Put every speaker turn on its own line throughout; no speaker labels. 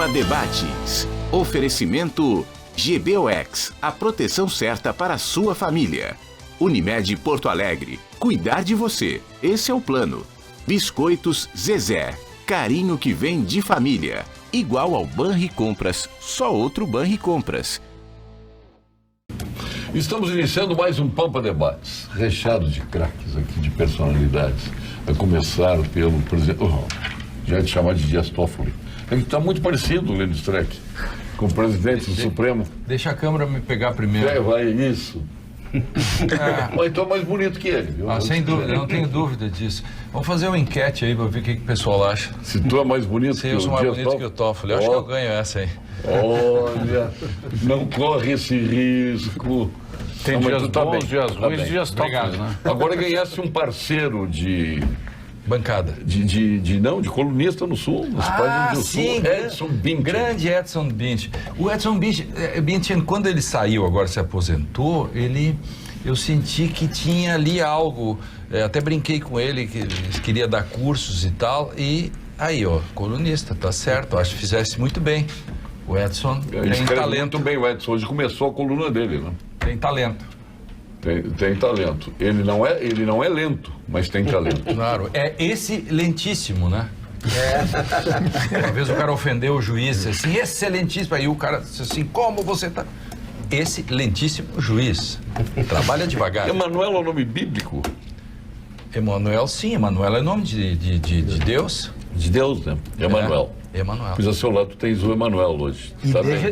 Pampa Debates. Oferecimento GBOX, a proteção certa para a sua família. Unimed Porto Alegre, cuidar de você, esse é o plano. Biscoitos Zezé, carinho que vem de família. Igual ao Banricompras, só outro Banricompras.
Estamos iniciando mais um Pampa Debates, recheado de craques aqui, de personalidades. A começar pelo presidente, já te chamar de Dias Toffoli. Ele está muito parecido, Lênin Streck, com o presidente do Supremo.
Deixa a câmera me pegar primeiro.
Vai, isso. Mas então é mais bonito que ele. Viu?
Sem dúvida, não tenho dúvida disso. Vamos fazer uma enquete aí para ver o que o pessoal acha.
Se tu é mais bonito que o Dias Toffoli.
Eu sou mais bonito que o Toffoli. Eu acho que eu ganho essa aí.
Olha, não corre esse risco.
Tem dias bons, dias ruins, dias
Obrigado,
né?
Agora ganhasse um parceiro de...
Bancada.
De colunista no Sul, nos páginas do
sim,
Sul, Edson Bintten.
Grande Edson Bintten. O Edson Bintten, quando ele saiu, agora se aposentou, eu senti que tinha ali algo, até brinquei com ele, que ele queria dar cursos e tal, e aí, colunista, tá certo, acho que fizesse muito bem. O Edson tem talento.
Muito bem, o Edson, hoje começou a coluna dele, né?
Tem talento.
Tem talento. Ele não é lento, mas tem talento.
Claro, é excelentíssimo, né? Uma vez o cara ofendeu o juiz, disse assim, excelentíssimo. Aí o cara disse assim, como você tá? Excelentíssimo juiz. Trabalha devagar.
Emanuel é o nome bíblico?
Emanuel, sim. Emanuel é nome de Deus.
De Deus, né? Emanuel.
Emanuel.
Pois a seu lado tu tens o Emanuel hoje.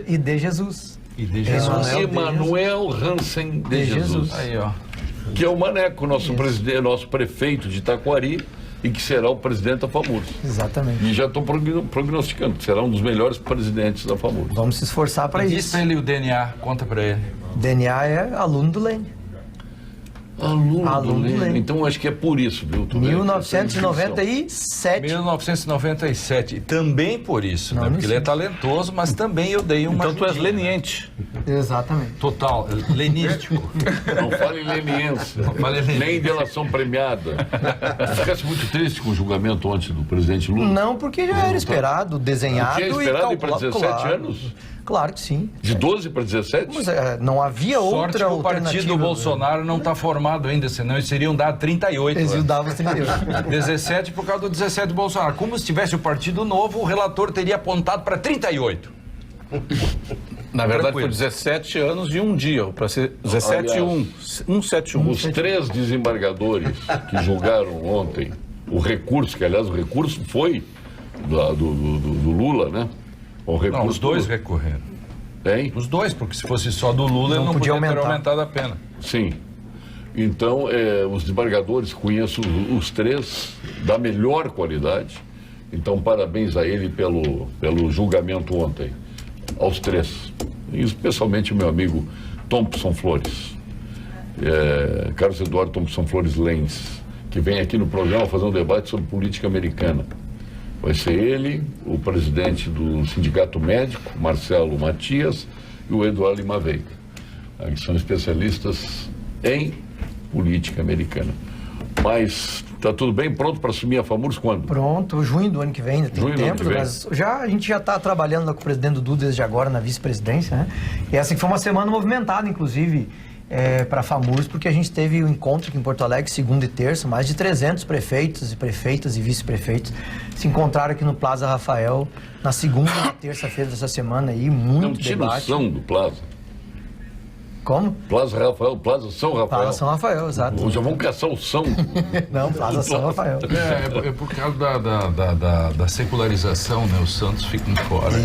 E de Jesus.
E de Jesus.
Emanuel Hansen de Jesus.
Aí, ó.
Que é o Maneco, nosso presidente, nosso prefeito de Itacoari, e que será o presidente da FAMURS.
Exatamente.
E já estou prognosticando que será um dos melhores presidentes da FAMURS.
Vamos se esforçar para isso.
Diz para ele o DNA, conta para ele.
DNA é aluno do Lênin.
Aluno do Lênin. Então acho que é por isso, viu?
1997.
1997. Também por isso, né? Porque ele é talentoso, mas também eu dei uma.
Então tu és leniente.
Exatamente.
Total, lenístico.
Não fale leniense,
fale
nem delação premiada. Tu ficasse muito triste com o julgamento ontem do presidente Lula?
Não, porque já era esperado, desenhado
tinha esperado ir para 17 anos?
Claro que sim.
De 12 para 17?
Mas não havia outra
alternativa. O partido do Bolsonaro não está formado ainda, senão eles teriam dado 38.
Eles iam dar os 38.
17 por causa do 17 do Bolsonaro. Como se tivesse o Partido Novo, o relator teria apontado para 38.
Na verdade, foi 17 anos de um dia, para ser 17 e 1. 171.
Os 3 desembargadores que julgaram ontem o recurso, que aliás o recurso foi do Lula, né?
Não, os dois recorreram.
Tem?
Os dois, porque se fosse só do Lula, ele não podia ter aumentado a pena.
Sim. Então, os desembargadores, conheço os 3 da melhor qualidade. Então, parabéns a ele pelo julgamento ontem. Aos 3. E especialmente o meu amigo Thompson Flores. Carlos Eduardo Thompson Flores Lenz, que vem aqui no programa fazer um debate sobre política americana. Vai ser ele, o presidente do Sindicato Médico, Marcelo Matias, e o Eduardo Lima Veiga, que são especialistas em política americana. Mas está tudo bem? Pronto para assumir a FAMURS quando?
Pronto, junho do ano que vem, ainda tem tempo, mas a gente já está trabalhando lá com o presidente Dudu desde agora na vice-presidência, né? E essa foi uma semana movimentada, inclusive, para a FAMURS, porque a gente teve um encontro aqui em Porto Alegre, segunda e terça, mais de 300 prefeitos e prefeitas e vice-prefeitos se encontraram aqui no Plaza Rafael na segunda e terça-feira dessa semana aí, muito debate.
Não tinha noção do Plaza.
Como?
Plaza Rafael, Plaza São Rafael.
Plaza São Rafael, exato.
Já vão caçar o São.
Não, Plaza São Rafael.
É por causa da secularização, né? Os santos ficam fora.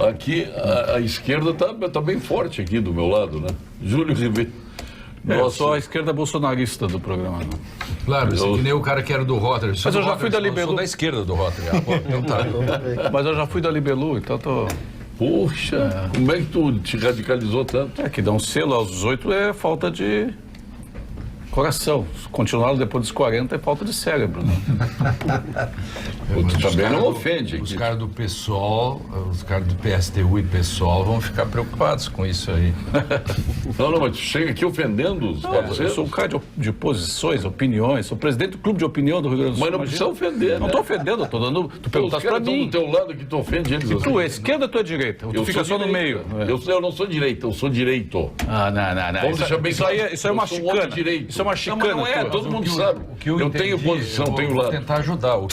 Aqui, a esquerda tá bem forte aqui do meu lado, né? Júlio Ribeiro.
Eu sou a esquerda bolsonarista do programa. Não.
Claro, que nem o cara que era do Rotary.
Mas eu já fui da Libelu.
Eu sou da esquerda do Rotary.
Mas eu já fui da Libelu, então tô...
Poxa, como é que tu te radicalizou tanto?
Que dar um selo aos 18 é falta de Coração. Continuaram depois dos 40 é falta de cérebro, né?
Tu também não ofende.
Os caras do PSOL, os caras do PSTU e PSOL vão ficar preocupados com isso aí.
Não, mas tu chega aqui ofendendo os parceiros.
Eu sou um cara de posições, opiniões, sou presidente do Clube de Opinião do Rio Grande do Sul.
Mas não precisa ofender,
Não estou ofendendo, eu estou dando... Tu perguntaste pra mim.
do teu lado que tu ofende eles.
E tu é esquerda ou tu é direita? Tu fica só no meio.
Eu não sou direita, eu sou direito.
Não.
Vamos deixar bem claro.
Isso é uma chicana. Isso é uma chicana.
Não é, todo mundo sabe. Eu tenho posição, tenho lado.
Vou tentar ajudar. O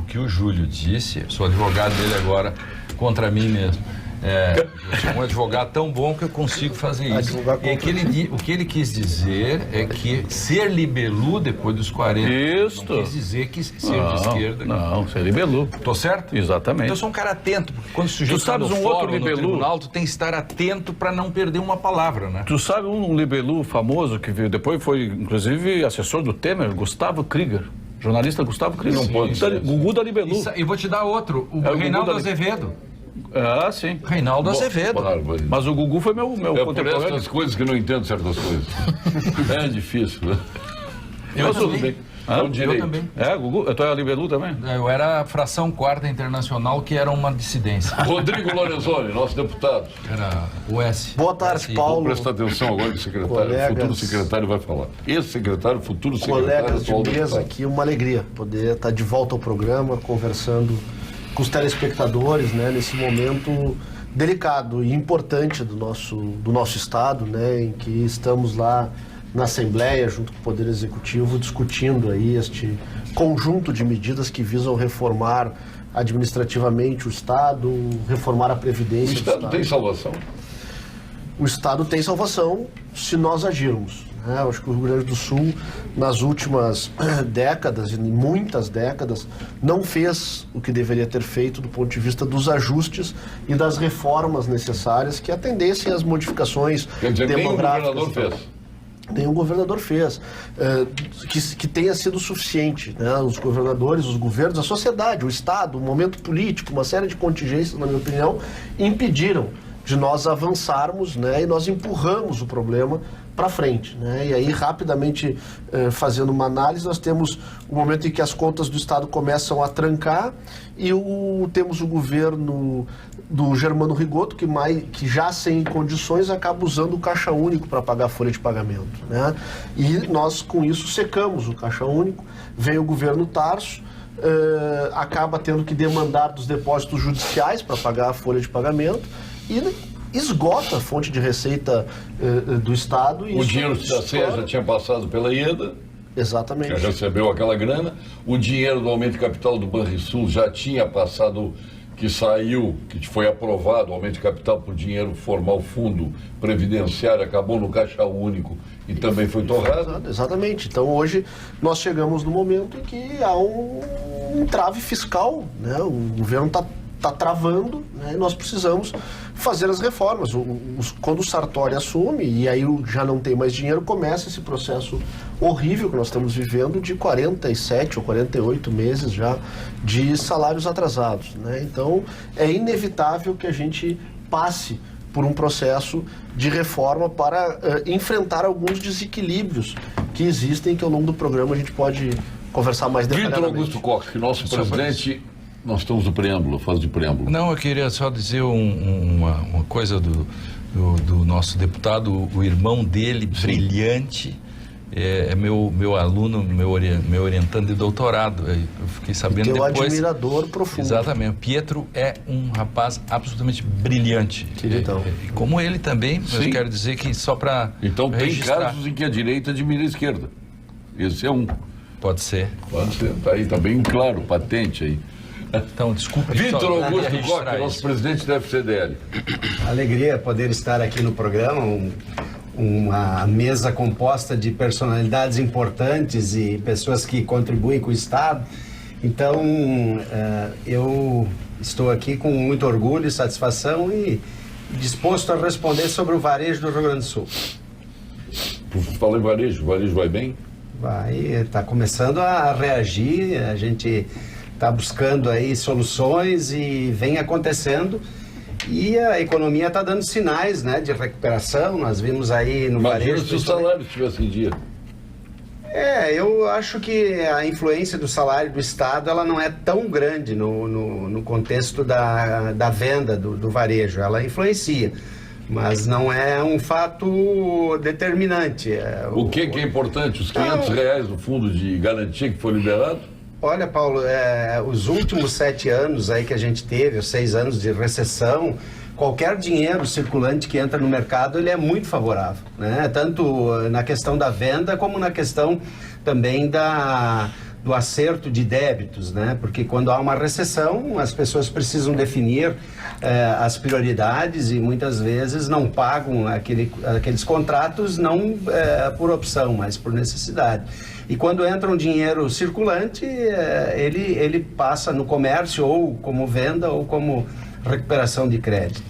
que o Júlio disse, sou advogado dele agora contra mim mesmo. Eu sou um advogado tão bom que eu consigo fazer isso. O que ele quis dizer é que ser libelu depois dos 40
Isso.
não quis dizer que ser de esquerda.
Não, ser libelu.
Tô certo?
Exatamente.
Eu sou um cara atento, porque quando o sujeito
sabes
tá no
um
fórum,
outro
no
libelu?
tribunal, tu tem que estar atento para não perder uma palavra, né?
Tu sabe um libelu famoso que veio depois, foi inclusive assessor do Temer, Gustavo Krieger. Jornalista Gustavo Krieger.
Não pode ser.
Gugu da libelu.
E vou te dar outro, o
É o
Reinaldo
Gugu da-
Azevedo.
Ah, sim.
Reinaldo Azevedo.
Mas o Gugu foi meu
É por
contemporâneo.
essas coisas que eu não entendo certas coisas. É difícil, né?
Eu
Tudo
também.
bem.
Ah,
É um direito.
Eu também.
Gugu, tu é libelu também?
Eu era a fração quarta internacional, que era uma dissidência.
Rodrigo Lorenzoni, nosso deputado.
Era o S.
Boa tarde,
S.
Paulo.
Presta atenção agora que o secretário,
Colegas.
futuro secretário vai falar. Esse secretário, futuro secretário,
Colegas de
atual
mesa
deputado.
aqui, uma alegria poder estar de volta ao programa, conversando com os telespectadores, né, nesse momento delicado e importante do nosso estado, né, em que estamos lá na Assembleia, junto com o Poder Executivo, discutindo aí este conjunto de medidas que visam reformar administrativamente o Estado, reformar a
O
Previdência do
Estado tem salvação?
O Estado tem salvação se nós agirmos. Né? Eu acho que o Rio Grande do Sul, nas últimas décadas, e muitas décadas, não fez o que deveria ter feito do ponto de vista dos ajustes e das reformas necessárias que atendessem às modificações
Quer dizer, nem o
demográficas.
governador fez.
Nenhum governador fez, que tenha sido suficiente. Né? Os governadores, os governos, a sociedade, o Estado, o momento político, uma série de contingências, na minha opinião, impediram de nós avançarmos, né? E nós empurramos o problema para frente. Né? E aí, rapidamente, fazendo uma análise, nós temos o momento em que as contas do Estado começam a trancar e temos o governo do Germano Rigoto, que já sem condições acaba usando o caixa único para pagar a folha de pagamento. Né? E nós, com isso, secamos o caixa único. Vem o governo Tarso, acaba tendo que demandar dos depósitos judiciais para pagar a folha de pagamento e esgota a fonte de receita do Estado. E
O
isso
dinheiro da CEA já tinha passado pela IEDA,
Exatamente.
já recebeu aquela grana. O dinheiro do aumento de capital do Banrisul já tinha passado, que saiu, que foi aprovado o aumento de capital por dinheiro formar o fundo previdenciário, acabou no caixa único e também foi torrado.
Exatamente. Então hoje nós chegamos no momento em que há um entrave fiscal, né? O governo está travando, né? E nós precisamos fazer as reformas. Quando o Sartori assume, e aí já não tem mais dinheiro, começa esse processo horrível que nós estamos vivendo de 47 ou 48 meses já de salários atrasados. Né? Então é inevitável que a gente passe por um processo de reforma para enfrentar alguns desequilíbrios que existem, que ao longo do programa a gente pode conversar mais
Vitor
detalhadamente.
Augusto Cox, que nosso presidente... Nós estamos no preâmbulo, fase de preâmbulo.
Não, eu queria só dizer uma coisa do nosso deputado, o irmão dele, brilhante, é meu aluno, meu orientando de doutorado. Eu fiquei sabendo
Teu
depois.
admirador profundo.
Exatamente. O Pietro é um rapaz absolutamente brilhante.
Então.
Como ele também, mas
Sim.
eu quero dizer que só para
Então tem
registrar.
casos em que a direita admira a esquerda. Esse é um.
Pode ser.
Pode ser, tá aí, tá bem claro, patente aí.
Então, desculpa.
Vitor
só
Augusto
registrar
Cox, nosso
isso.
presidente da FCDL.
Alegria poder estar aqui no programa, uma mesa composta de personalidades importantes e pessoas que contribuem com o Estado. Então, eu estou aqui com muito orgulho e satisfação e disposto a responder sobre o varejo do Rio Grande do Sul.
Fala em varejo, o varejo vai bem?
Está começando a reagir, a gente está buscando aí soluções e vem acontecendo. E a economia está dando sinais, né, de recuperação. Nós vimos aí no
Imagina
varejo...
se o salário estivesse em dia.
Eu acho que a influência do salário do Estado ela não é tão grande no contexto da venda do varejo. Ela influencia, mas não é um fato determinante.
O que é importante? Os R$500 do fundo de garantia que foi liberado?
Olha, Paulo, os últimos 7 anos aí que a gente teve, os 6 anos de recessão, qualquer dinheiro circulante que entra no mercado, ele é muito favorável, né? Tanto na questão da venda, como na questão também do acerto de débitos, né? Porque quando há uma recessão, as pessoas precisam definir as prioridades e muitas vezes não pagam aqueles contratos não por opção, mas por necessidade. E quando entra um dinheiro circulante, ele passa no comércio ou como venda ou como recuperação de crédito.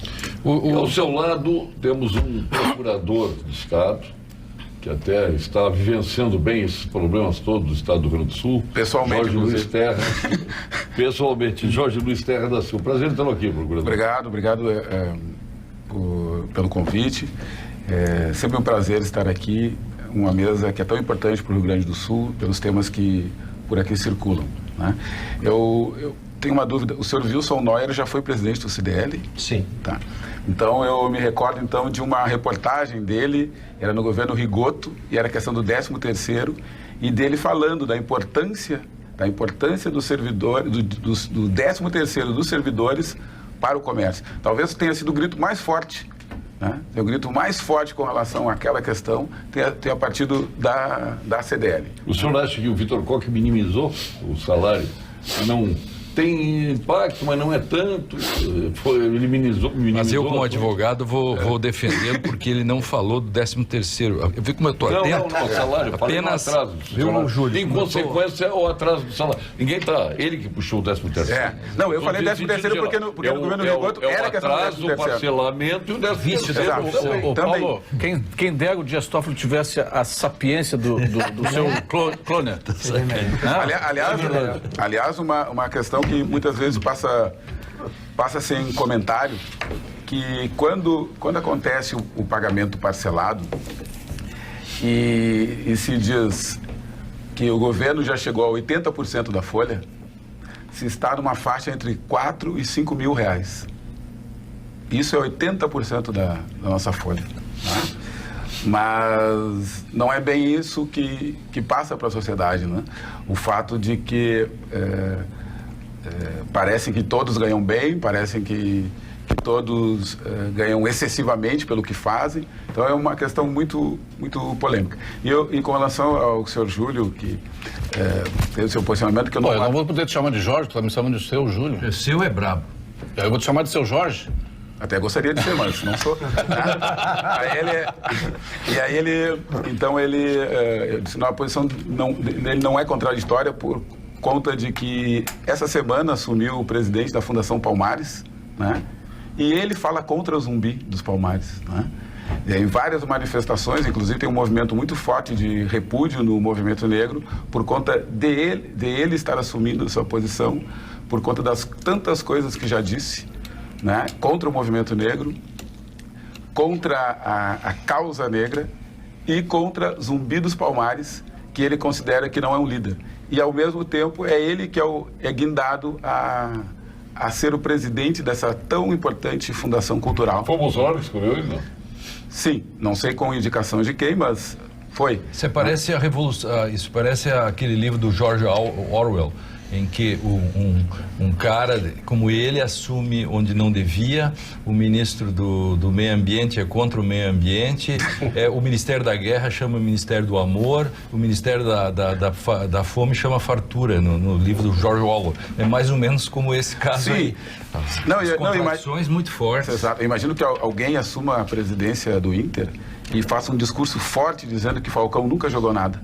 Ao seu lado, temos um procurador de Estado, que até está vivenciando bem esses problemas todos do Estado do Rio Grande do Sul.
Pessoalmente,
Jorge Luiz Terra. Pessoalmente, Jorge Luiz Terra da Silva. Prazer em tê-lo aqui, procurador.
Obrigado pelo convite. É sempre um prazer estar aqui, uma mesa que é tão importante para o Rio Grande do Sul, pelos temas que por aqui circulam, né? Eu tenho uma dúvida, o senhor Wilson Neuer já foi presidente do CDL?
Sim.
Tá. Então, eu me recordo, então, de uma reportagem dele, era no governo Rigoto, e era a questão do 13º, e dele falando da importância do servidor, do 13º dos servidores para o comércio. Talvez tenha sido o grito mais forte, né? O grito mais forte com relação àquela questão tenha partido da CDL.
O senhor acha que o Vitor Koch minimizou o salário? Não tem impacto, mas não é tanto. Ele minimizou.
Mas eu, como advogado, vou defendê-lo porque ele não falou do 13º. Eu vi como eu estou atento.
Não, salário.
Apenas
no atraso do salário.
Júlio,
em consequência, o atraso do salário. Ninguém está. Ele que puxou o 13º.
Não, eu falei 13º porque no governo Rigoto era a questão do 13º.
O parcelamento e o
13º.
Paulo, quem dera o Dias Toffoli tivesse a sapiência do seu clone.
Aliás, uma questão que muitas vezes passa sem comentário, que quando acontece o pagamento parcelado e se diz que o governo já chegou a 80% da folha, se está numa faixa entre 4 e 5 mil reais. Isso é 80% da nossa folha, né? Mas não é bem isso que passa para a sociedade, né? O fato de que parece que todos ganham bem, parece que todos ganham excessivamente pelo que fazem. Então é uma questão muito, muito polêmica. E com relação ao senhor Júlio, que tem o seu posicionamento, que eu não...
Eu não vou poder te chamar de Jorge, tu está me chamando de seu Júlio.
O seu é brabo.
Eu vou te chamar de seu Jorge.
Até gostaria de ser, mas não sou. Então ele disse, a posição dele não é contraditória por conta de que essa semana assumiu o presidente da Fundação Palmares, né? E ele fala contra o zumbi dos Palmares, né? E em várias manifestações, inclusive tem um movimento muito forte de repúdio no movimento negro por conta de ele estar assumindo sua posição, por conta das tantas coisas que já disse, né? Contra o movimento negro, contra a causa negra e contra Zumbi dos Palmares, que ele considera que não é um líder. E, ao mesmo tempo, é ele que é guindado a ser o presidente dessa tão importante fundação cultural.
Foi o Bolsonaro que escolheu ele, não?
Sim, não sei com indicação de quem, mas foi.
Isso parece a revolução, isso parece aquele livro do George Orwell, em que um cara como ele assume onde não devia, o ministro do meio ambiente é contra o meio ambiente, o Ministério da Guerra chama o Ministério do Amor, o Ministério da Fome chama Fartura, no livro do George Orwell. É mais ou menos como esse caso.
Sim.
Aí. Contradições muito fortes.
Exato. Eu imagino que alguém assuma a presidência do Inter e faça um discurso forte dizendo que Falcão nunca jogou nada.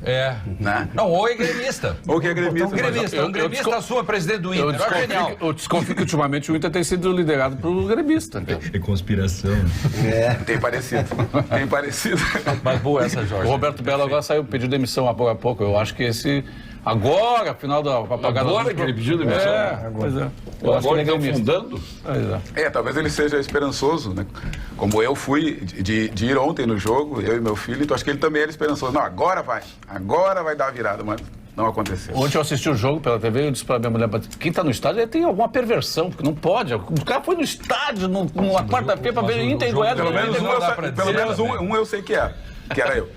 Né?
Não, ou é gremista.
Ou que é gremista.
Um gremista assuma presidente do Inter.
Eu desconfio que ultimamente o Inter tem sido liderado por gremista.
É conspiração.
Tem parecido.
Mas boa essa, Jorge.
O Roberto Belo agora saiu, pediu demissão há pouco. Eu acho que esse Agora, final da apagada.
Agora que ele pediu demissão?
Pois é.
Agora estão fundando?
Talvez ele seja esperançoso, né? Como eu fui de ir ontem no jogo, eu e meu filho, então acho que ele também era esperançoso. Não, agora vai dar a virada, mas não aconteceu.
Ontem eu assisti o jogo pela TV e eu disse pra minha mulher, quem tá no estádio ele tem alguma perversão, porque não pode. O cara foi no estádio numa quarta-feira pra ver Inter e Goiás.
Pelo menos um eu sei que era. Que era eu.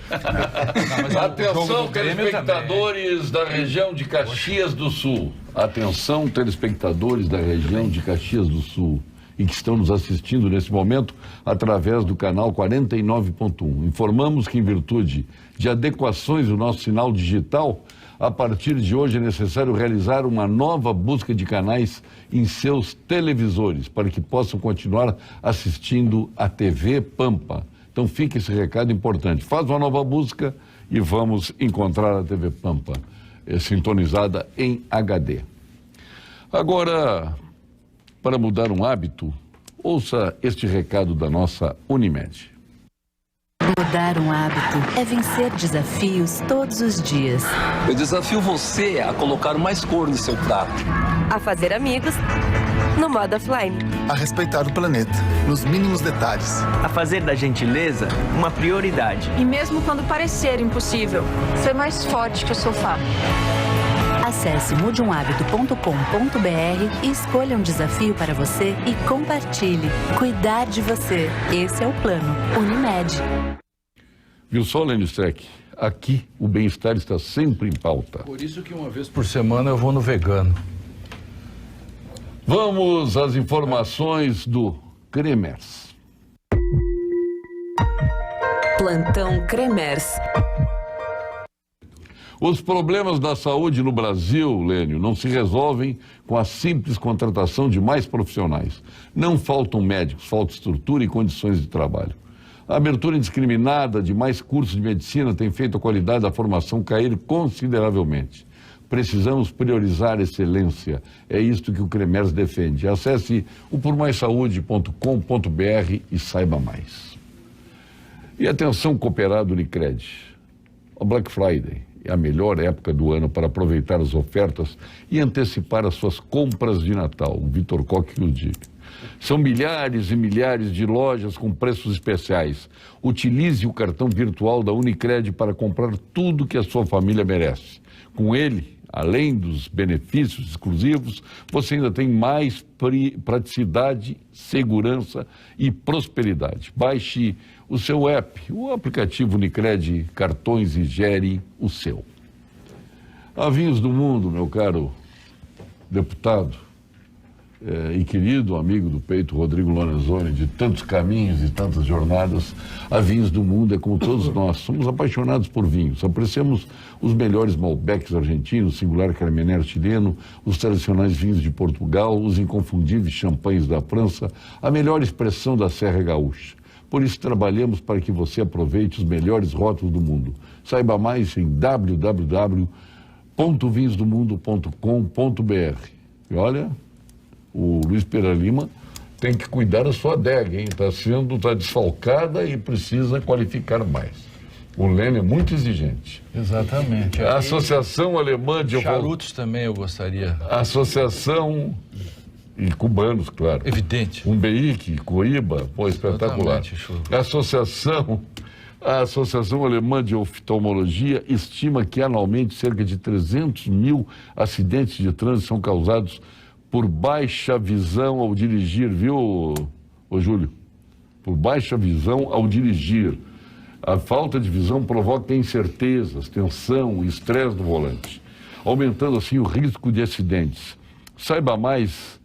Atenção, telespectadores da região de Caxias do Sul. Atenção, telespectadores da região de Caxias do Sul e que estão nos assistindo nesse momento através do canal 49.1. Informamos que, em virtude de adequações do nosso sinal digital, a partir de hoje é necessário realizar uma nova busca de canais em seus televisores para que possam continuar assistindo a TV Pampa. Então fica esse recado importante. Faz uma nova busca e vamos encontrar a TV Pampa sintonizada em HD. Agora, para mudar um hábito, ouça este recado da nossa Unimed.
Mudar um hábito é vencer desafios todos os dias.
Eu desafio você a colocar mais cor no seu prato.
A fazer amigos no modo offline.
A respeitar o planeta, nos mínimos detalhes.
A fazer da gentileza uma prioridade.
E mesmo quando parecer impossível, ser mais forte que o sofá.
Acesse mudeumhabito.com.br e escolha um desafio para você e compartilhe. Cuidar de você. Esse é o plano Unimed.
Viu só, Lênio Streck? Aqui o bem-estar está sempre em pauta.
Por isso que uma vez por semana eu vou no vegano.
Vamos às informações do Cremers.
Plantão Cremers.
Os problemas da saúde no Brasil, Lênio, não se resolvem com a simples contratação de mais profissionais. Não faltam médicos, falta estrutura e condições de trabalho. A abertura indiscriminada de mais cursos de medicina tem feito a qualidade da formação cair consideravelmente. Precisamos priorizar a excelência. É isto que o Cremers defende. Acesse o pormaissaude.com.br e saiba mais. E atenção, cooperado Unicred. A Black Friday é a melhor época do ano para aproveitar as ofertas e antecipar as suas compras de Natal. O Vitor Koch nos diga. São milhares e milhares de lojas com preços especiais. Utilize o cartão virtual da Unicred para comprar tudo que a sua família merece. Com ele, além dos benefícios exclusivos, você ainda tem mais praticidade, segurança e prosperidade. Baixe o seu app, o aplicativo Unicred Cartões e gere o seu. A Vinhos do Mundo, meu caro deputado e querido amigo do peito, Rodrigo Lorenzoni, de tantos caminhos e tantas jornadas, a Vinhos do Mundo é como todos nós, somos apaixonados por vinhos, apreciamos os melhores Malbecs argentinos, singular Carmener chileno, os tradicionais vinhos de Portugal, os inconfundíveis champanhes da França, a melhor expressão da Serra Gaúcha. Por isso trabalhamos para que você aproveite os melhores rótulos do mundo. Saiba mais em www.vinhosdomundo.com.br. E olha, o Luiz Pereira Lima tem que cuidar da sua adega, hein? Está desfalcada e precisa qualificar mais. O Lênio é muito exigente.
Exatamente.
A Associação Alemã de...
Charutos também eu gostaria.
A Associação... E cubanos, claro.
Evidente.
Umbeíque, Coíba, pô, espetacular. A Associação Alemã de Oftalmologia estima que anualmente cerca de 300 mil acidentes de trânsito são causados por baixa visão ao dirigir, viu, ô Júlio? Por baixa visão ao dirigir. A falta de visão provoca incertezas, tensão e estresse do volante, aumentando assim o risco de acidentes. Saiba mais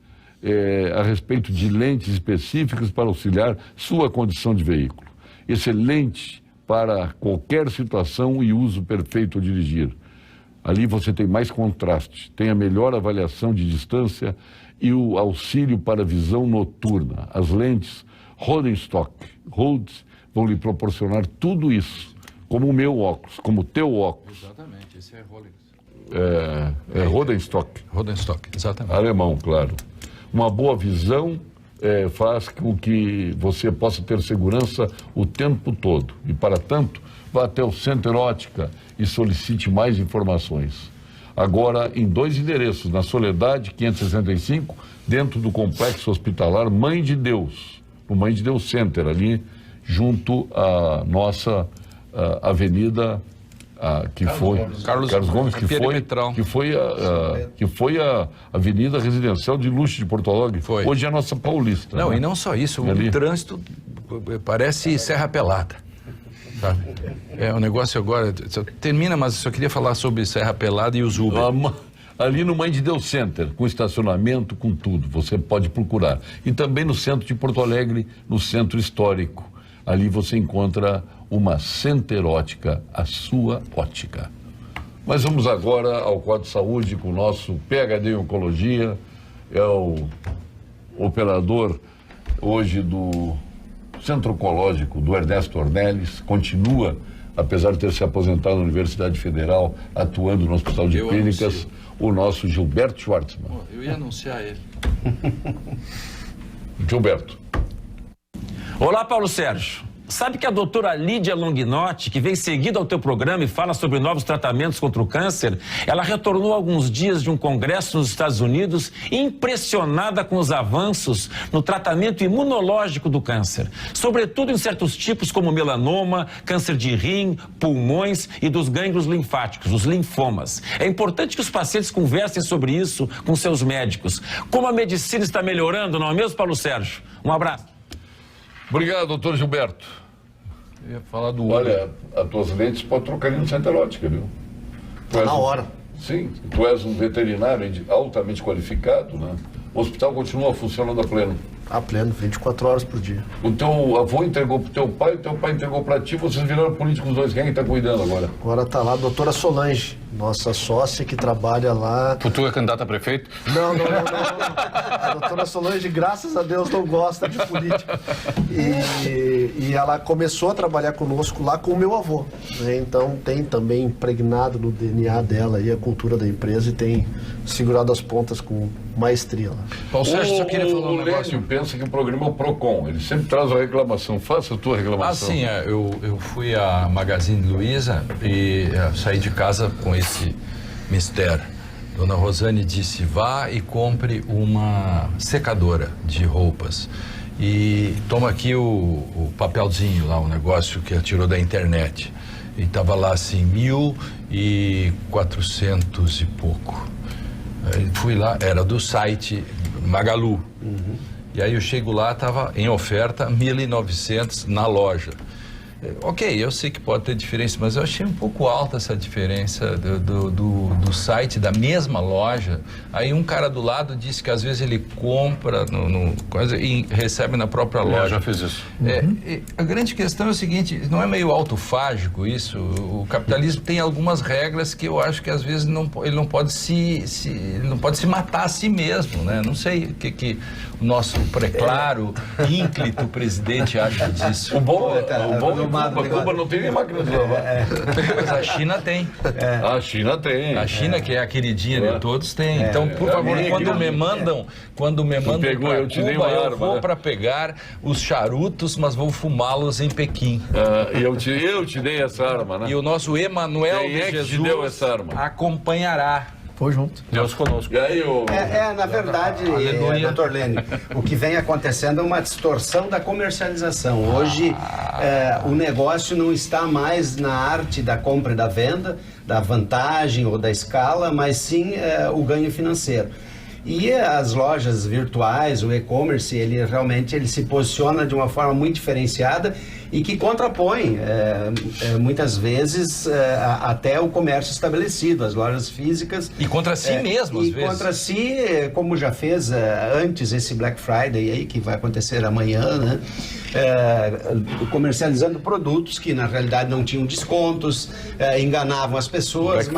a respeito de lentes específicas para auxiliar sua condição de veículo. Excelente para qualquer situação e uso perfeito ao dirigir. Ali você tem mais contraste, tem a melhor avaliação de distância e o auxílio para visão noturna. As lentes Rodenstock Rhodes vão lhe proporcionar tudo isso, como o meu óculos, como o teu óculos.
Exatamente, esse é Rolex.
Rodenstock.
Rodenstock, exatamente.
Alemão, claro. Uma boa visão faz com que você possa ter segurança o tempo todo. E, para tanto, vá até o Center Ótica e solicite mais informações. agora em 2 endereços, na Soledade 565, dentro do complexo hospitalar Mãe de Deus, no Mãe de Deus Center, ali junto à nossa avenida que foi Carlos Gomes, que foi a avenida residencial de luxo de Porto Alegre. Hoje é a nossa Paulista.
Não,
né?
E não só isso, o trânsito parece Serra Pelada. Sabe? É um negócio agora, termina, mas eu só queria falar sobre Serra Pelada e os Uber.
Ali no Mãe de Deus Center, com estacionamento, com tudo, você pode procurar. E também no centro de Porto Alegre, no centro histórico. Ali você encontra uma Center Ótica, a sua ótica. Mas vamos agora ao quadro de saúde com o nosso PhD em Oncologia, é o operador hoje do Centro Oncológico do Ernesto Ornelis, continua, apesar de ter se aposentado na Universidade Federal, atuando no Hospital de Clínicas, o nosso Gilberto Schwartzman.
Eu ia anunciar ele.
Gilberto.
Olá, Paulo Sérgio. Sabe que a doutora Lídia Longinotti, que vem seguido ao teu programa e fala sobre novos tratamentos contra o câncer, ela retornou há alguns dias de um congresso nos Estados Unidos impressionada com os avanços no tratamento imunológico do câncer, sobretudo em certos tipos como melanoma, câncer de rim, pulmões e dos gânglios linfáticos, os linfomas. É importante que os pacientes conversem sobre isso com seus médicos. Como a medicina está melhorando, não é mesmo, Paulo Sérgio? Um abraço.
Obrigado, doutor Gilberto.
Eu ia falar do...
Olha, as tuas lentes pode trocar ali no Center Ótica, viu?
Tá na hora.
Sim, tu és um veterinário altamente qualificado, né? O hospital continua funcionando a pleno.
A pleno, 24 horas por dia.
O teu avô entregou pro teu pai, o teu pai entregou pra ti, vocês viraram políticos os dois. Quem tá cuidando agora?
Agora tá lá a doutora Solange, nossa sócia que trabalha lá...
Futura candidata a prefeito?
Não. A doutora Solange, graças a Deus, não gosta de política. E ela começou a trabalhar conosco lá com o meu avô, né? Então tem também impregnado no DNA dela aí a cultura da empresa e tem segurado as pontas com maestria lá.
Paulo Sérgio, só queria falar um negócio.
Pensa que o programa é o PROCON, ele sempre traz a reclamação. Faça a tua reclamação.
Sim, eu fui à Magazine Luiza e saí de casa com esse mistério. Dona Rosane disse, vá e compre uma secadora de roupas. E toma aqui o papelzinho lá, o negócio que ela tirou da internet. E estava lá assim, 1.400 e pouco. Aí fui lá, era do site Magalu. E aí eu chego lá, estava em oferta 1.900 na loja. Ok, eu sei que pode ter diferença, mas eu achei um pouco alta essa diferença do site da mesma loja. Aí um cara do lado disse que às vezes ele compra coisa e recebe na própria loja.
Eu já fiz isso.
A grande questão é o seguinte, não é meio autofágico isso? O capitalismo tem algumas regras que eu acho que às vezes ele não pode se matar a si mesmo, né? Não sei o que o nosso preclaro, ínclito presidente acha disso.
O bom Cuba não tem nem máquina de lavar.
Mas a China tem.
A China tem.
A China, que é a queridinha de todos, tem. Então, por favor, quando me mandam
pegou, eu te dei uma arma,
eu vou para pegar os charutos, mas vou fumá-los em Pequim.
Eu te dei essa arma, né?
E o nosso Emanuel de Jesus
te deu essa arma?
Acompanhará.
Foi junto.
Deus conosco.
E aí,
na verdade, doutor Lênin, o que vem acontecendo é uma distorção da comercialização. Hoje, o negócio não está mais na arte da compra e da venda, da vantagem ou da escala, mas sim o ganho financeiro. E as lojas virtuais, o e-commerce, ele realmente se posiciona de uma forma muito diferenciada e que contrapõe, muitas vezes, até o comércio estabelecido, as lojas físicas.
E contra si mesmo, às vezes.
E contra si, como já fez antes esse Black Friday aí, que vai acontecer amanhã, né? Comercializando produtos que, na realidade, não tinham descontos, enganavam as pessoas.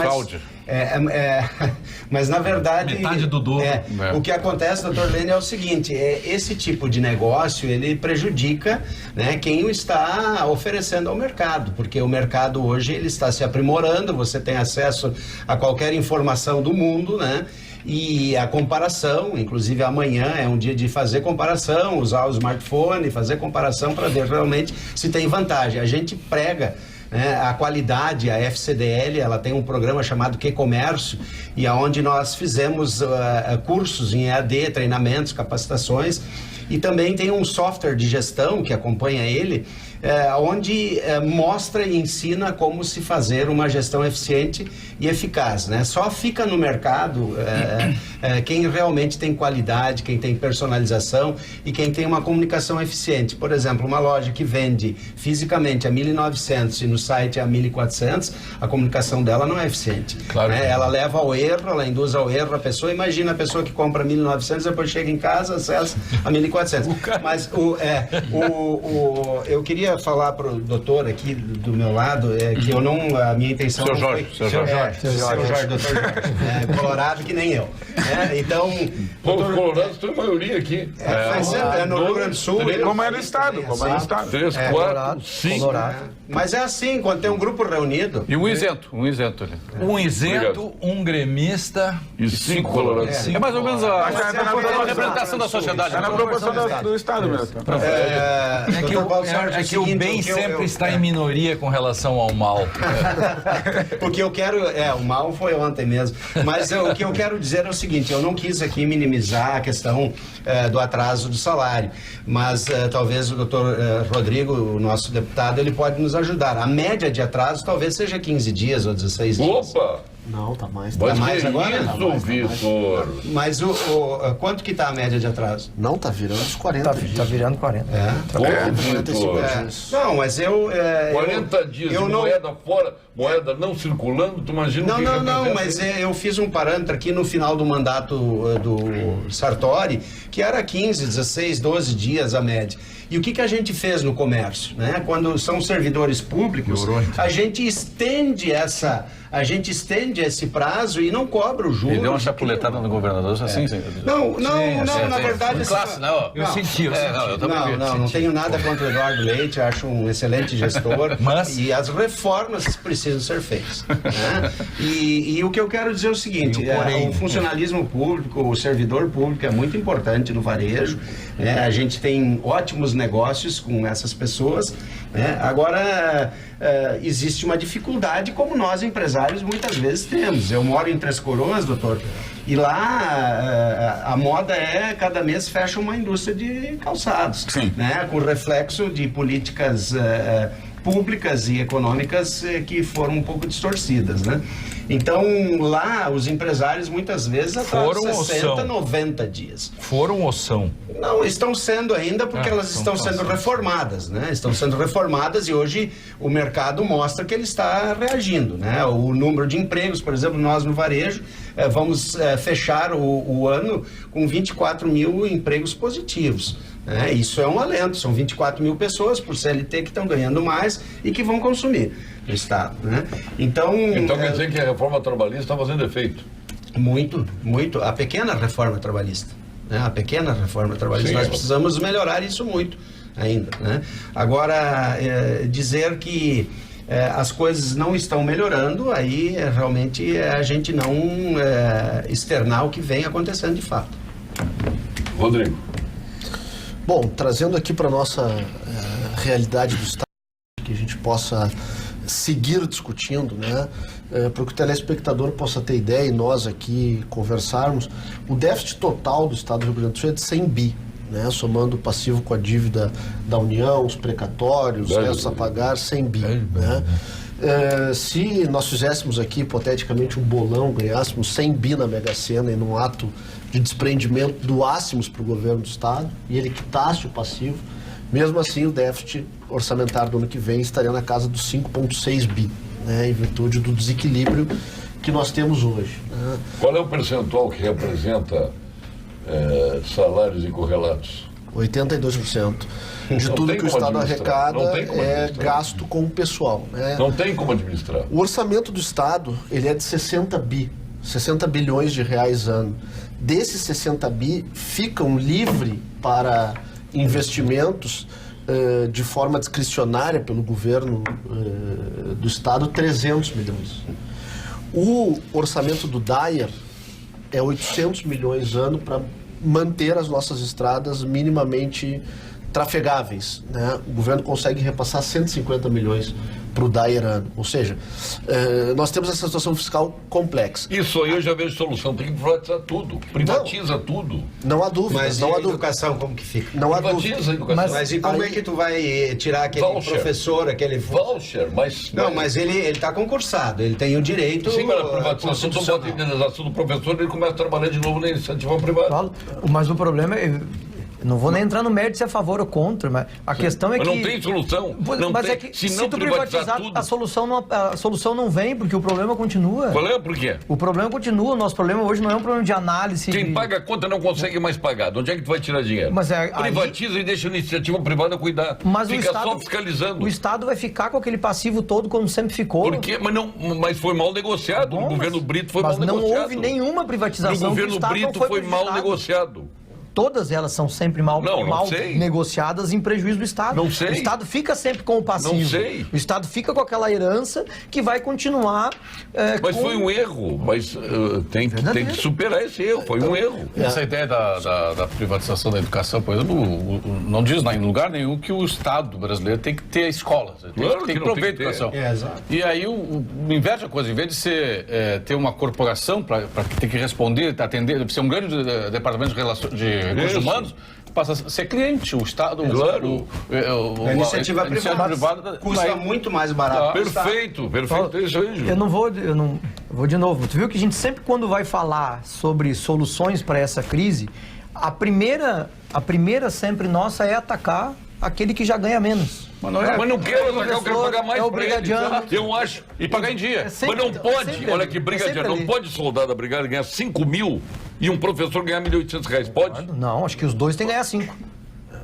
Mas na verdade
metade do dobro.
O que acontece, doutor Lênin, é o seguinte: esse tipo de negócio ele prejudica, né, quem o está oferecendo ao mercado, porque o mercado hoje ele está se aprimorando, você tem acesso a qualquer informação do mundo, né? E a comparação, inclusive amanhã é um dia de fazer comparação, usar o smartphone, fazer comparação para ver realmente se tem vantagem. A gente prega né? A qualidade, a FCDL, ela tem um programa chamado Que-Comércio, e aonde nós fizemos cursos em EAD, treinamentos, capacitações, e também tem um software de gestão que acompanha ele, onde mostra e ensina como se fazer uma gestão eficiente e eficaz, né? Só fica no mercado quem realmente tem qualidade, quem tem personalização e quem tem uma comunicação eficiente. Por exemplo, uma loja que vende fisicamente a 1.900 e no site a 1.400, a comunicação dela não é eficiente.
Claro.
Ela leva ao erro, ela induz ao erro a pessoa. Imagina a pessoa que compra 1.900, depois chega em casa, acessa a 1.400. Mas eu queria falar para o doutor aqui do meu lado que eu não, a minha intenção
Seu
não
Jorge,
foi...
seu Jorge.
Seu Jorge, doutor Jorge. Colorado que nem eu. Então...
Pô, os colorados tem maioria aqui.
No Rio Grande do Sul...
Como é no estado, como é no estado.
3, 4, 5.
Mas é assim, quando tem um grupo reunido...
E um isento ali.
Um isento, um gremista
e 5 colorados.
É mais ou menos a representação da sociedade.
É na proporção do estado mesmo.
É que o bem sempre está em minoria com relação ao mal.
O que eu quero... o mal foi ontem mesmo. Mas o que eu quero dizer é o seguinte, eu não quis aqui minimizar a questão do atraso do salário, mas talvez o doutor Rodrigo, o nosso deputado, ele pode nos ajudar. A média de atraso talvez seja 15 dias ou 16 dias.
Opa!
Não, tá mais.
Tá mais agora?
Isso, Vitor.
Mas quanto que tá a média de atraso?
Não, tá virando os 40 dias.
Tá virando 40.
Não, mas
40 dias de moeda fora, moeda não circulando, tu imagina o que
Não, mas eu fiz um parâmetro aqui no final do mandato do Sartori, que era 15, 16, 12 dias a média. E o que a gente fez no comércio, né? Quando são servidores públicos, a gente estende esse prazo e não cobra o juros.
Ele deu uma chapuletada no governador, assim?
Não, na verdade...
Classe, não.
Eu senti. Não tenho nada contra o Eduardo Leite, acho um excelente gestor, e as reformas precisam ser feitas. Né? E o que eu quero dizer é o seguinte, o funcionalismo público, o servidor público é muito importante no varejo, né? A gente tem ótimos negócios com essas pessoas, né? Agora, existe uma dificuldade como nós empresários muitas vezes temos. Eu moro em Três Coroas, doutor, e lá a moda cada mês fecha uma indústria de calçados, né? Com reflexo de políticas públicas e econômicas que foram um pouco distorcidas, né? Então, lá, os empresários muitas vezes atrasam 60, 90 dias.
Foram ou são?
Não, estão sendo ainda porque elas estão sendo reformadas, né? Estão sendo reformadas e hoje o mercado mostra que ele está reagindo, né? O número de empregos, por exemplo, nós no varejo vamos fechar o ano com 24 mil empregos positivos. Isso é um alento, são 24 mil pessoas por CLT que estão ganhando mais e que vão consumir no Estado, né? Então
quer dizer que a reforma trabalhista está fazendo efeito?
Muito. A pequena reforma trabalhista, né? A pequena reforma trabalhista, nós precisamos melhorar isso muito ainda, né? Agora, dizer que as coisas não estão melhorando, aí realmente a gente não externar o que vem acontecendo de fato.
Rodrigo.
Bom, trazendo aqui para a nossa realidade do Estado, que a gente possa seguir discutindo, né? Para que o telespectador possa ter ideia e nós aqui conversarmos, o déficit total do Estado do Rio Grande do Sul é de 100 bi, né? Somando o passivo com a dívida da União, os precatórios, os restos a pagar, 100 bi, né? Se nós fizéssemos aqui, hipoteticamente, um bolão, ganhássemos 100 bi na Mega Sena e num ato de desprendimento doássemos para o governo do Estado e ele quitasse o passivo, mesmo assim o déficit orçamentário do ano que vem estaria na casa dos 5,6 bi, né, em virtude do desequilíbrio que nós temos hoje. Né?
Qual é o percentual que representa salários incorrelatos?
82%. De tudo que o Estado arrecada é gasto com o pessoal. Né?
Não tem como administrar.
O orçamento do Estado ele é de 60 bilhões de reais ano. Desses 60 bi, ficam livre para investimentos de forma discricionária pelo governo do Estado 300 milhões. O orçamento do DAER é 800 milhões ano para manter as nossas estradas minimamente trafegáveis, né? O governo consegue repassar 150 milhões para o Dairano. Ou seja, nós temos essa situação fiscal complexa.
Isso aí eu já vejo solução. Tem que privatizar tudo. Privatiza tudo.
Não há dúvida.
Mas
não há
educação como que fica?
Não há
Privatiza
dúvida.
a educação.
Mas e como é que tu vai tirar aquele professor, aquele...
Voucher, mas...
Não, mas ele está concursado, ele tem o direito...
Sim, mas a privatização, tu bota a indenização do professor, ele começa a trabalhar de novo na iniciativa privada.
Mas o problema é... Não vou nem entrar no mérito se é a favor ou contra, mas a questão é que...
Mas não tem solução.
Mas é que se tu privatizar tudo... a solução não vem, porque o problema continua.
Qual é? Por quê?
O problema continua. O nosso problema hoje não é um problema de análise...
Quem paga a conta não consegue mais pagar. De onde é que tu vai tirar dinheiro? Privatiza e deixa a iniciativa privada cuidar.
Mas
fica só fiscalizando.
O Estado vai ficar com aquele passivo todo como sempre ficou.
Por quê? Mas foi mal negociado. No governo Brito foi mal negociado.
Mas não houve nenhuma privatização.
No governo Brito foi mal negociado.
Todas elas são sempre mal negociadas em prejuízo do Estado.
Não sei.
O Estado fica sempre com o passivo.
Não sei.
O Estado fica com aquela herança que vai continuar...
Mas foi um erro. Mas tem que superar esse erro. Foi um erro.
Essa ideia da privatização da educação, por exemplo, não diz em lugar nenhum que o Estado brasileiro tem que ter escolas. Tem que prover educação.
Exato.
E aí inverte a coisa. Em vez de ter uma corporação para ter que responder, atender, ser um grande departamento de recursos humanos, passa a ser cliente, o Estado,
a iniciativa privada custa muito mais barato.
Perfeito, é isso aí,
Eu vou de novo. Tu viu que a gente sempre, quando vai falar sobre soluções para essa crise, a primeira sempre nossa é atacar aquele que já ganha menos.
Mas não quero atacar, eu quero pagar mais
o
pra ele. Eu acho.
E pagar em dia.
Mas não pode, olha que brigadiano, não pode soldado da brigada ganhar 5 mil e um professor ganhar R$1.800, pode?
Não, acho que os dois têm que ganhar 5.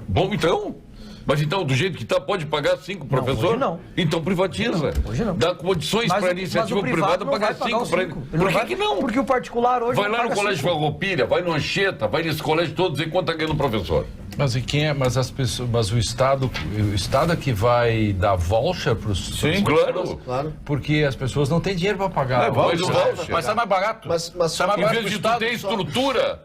Bom, então... Mas então, do jeito que está, pode pagar 5 professor?
Hoje não.
Então privatiza.
Hoje não.
Dá condições para a iniciativa privada pagar 5 para ele. Por que não?
Porque o particular hoje
vai lá no colégio Farroupilha, vai no Anchieta, vai nesse colégio todo dizer quanto está ganhando o professor.
Mas e quem é? Mas as pessoas, mas o Estado é que vai dar voucher para os...
Sim, claro.
Porque as pessoas não têm dinheiro para pagar.
Mas sai mais barato.
Mas em vez de tu ter estrutura,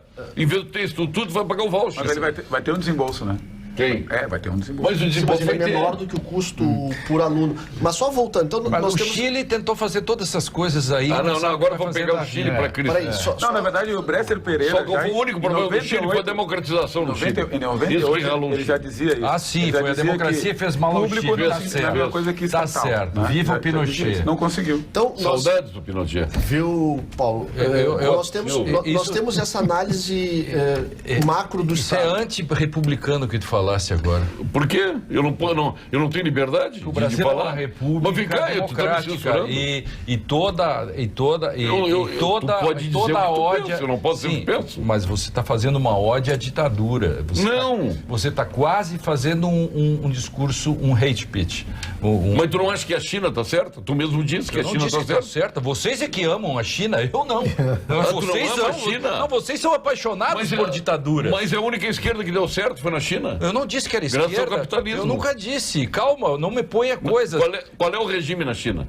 tu vai pagar o voucher.
Mas ele vai ter um desembolso, né?
Quem?
Vai ter um desembolso.
Mas o desembolso
ele é menor do que o custo por aluno. Mas só voltando, então
mas o Chile tentou fazer todas essas coisas aí.
Agora vamos pegar o Chile para crescer.
Não, na verdade, o Bresser Pereira...
Só que o único problema do Chile foi a democratização do Chile.
Em 98, ele já dizia isso.
Ah, sim, foi a democracia que fez mal ao Chile. Tá certo. Viva o Pinochet.
Não conseguiu.
Então,
saudades do Pinochet.
Viu, Paulo? Nós temos essa análise macro do Estado.
Isso é anti-republicano que tu falasse agora.
Por quê? Eu não tenho liberdade
o Brasil
de falar?
É uma república democrática e toda ódio.
Eu não posso dizer o que penso.
Mas você está fazendo uma ódio à ditadura. Você está quase fazendo um discurso, um hate speech.
Mas tu não acha que a China está certa? Tu mesmo disse que a China está certa.
Vocês é que amam a China, eu não. Vocês
amam a China.
Não, vocês são apaixonados por ditadura.
Mas a única esquerda que deu certo foi na China.
Eu não disse que era esquerda.
Graças ao capitalismo.
Eu nunca disse. Calma, não me ponha coisas.
Qual é o regime na China?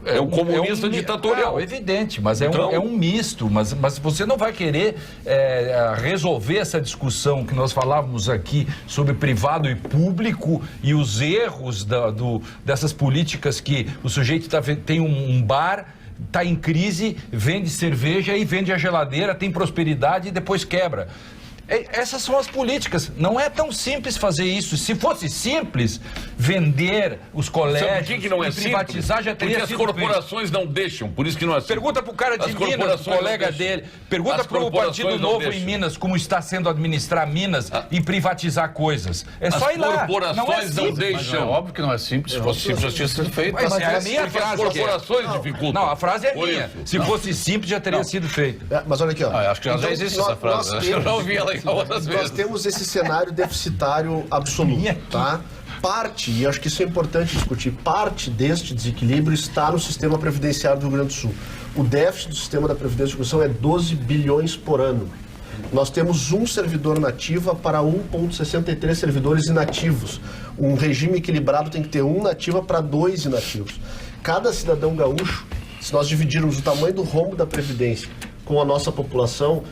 É um comunista ditatorial.
Evidente, mas é um misto. Mas você não vai querer resolver essa discussão que nós falávamos aqui sobre privado e público e os erros dessas políticas que o sujeito tem um bar, está em crise, vende cerveja e vende a geladeira, tem prosperidade e depois quebra. Essas são as políticas. Não é tão simples fazer isso. Se fosse simples, vender os colégios,
sabe por que não é
privatizar,
simples?
já teria
sido. Porque as corporações não deixam, por isso que não é simples.
Pergunta pro cara de Minas, colega dele. Pergunta pro Partido Novo em Minas como está sendo administrar Minas e privatizar coisas. É só ir lá.
As corporações não deixam.
É óbvio que não é simples. Se fosse simples, já tinha sido feito.
Mas é a minha frase.
As corporações dificultam.
Não, a frase é minha. Se fosse simples, já teria sido feito.
Mas olha aqui, ó.
Acho que já existe essa frase. Eu já ouvi ela outras vezes.
Nós temos esse cenário deficitário absoluto, tá? Parte, e acho que isso é importante discutir, parte deste desequilíbrio está no sistema previdenciário do Rio Grande do Sul. O déficit do sistema da Previdência de Construção é 12 bilhões por ano. Nós temos um servidor nativa para 1,63 servidores inativos. Um regime equilibrado tem que ter um nativa para 2 inativos. Cada cidadão gaúcho, se nós dividirmos o tamanho do rombo da Previdência com a nossa população,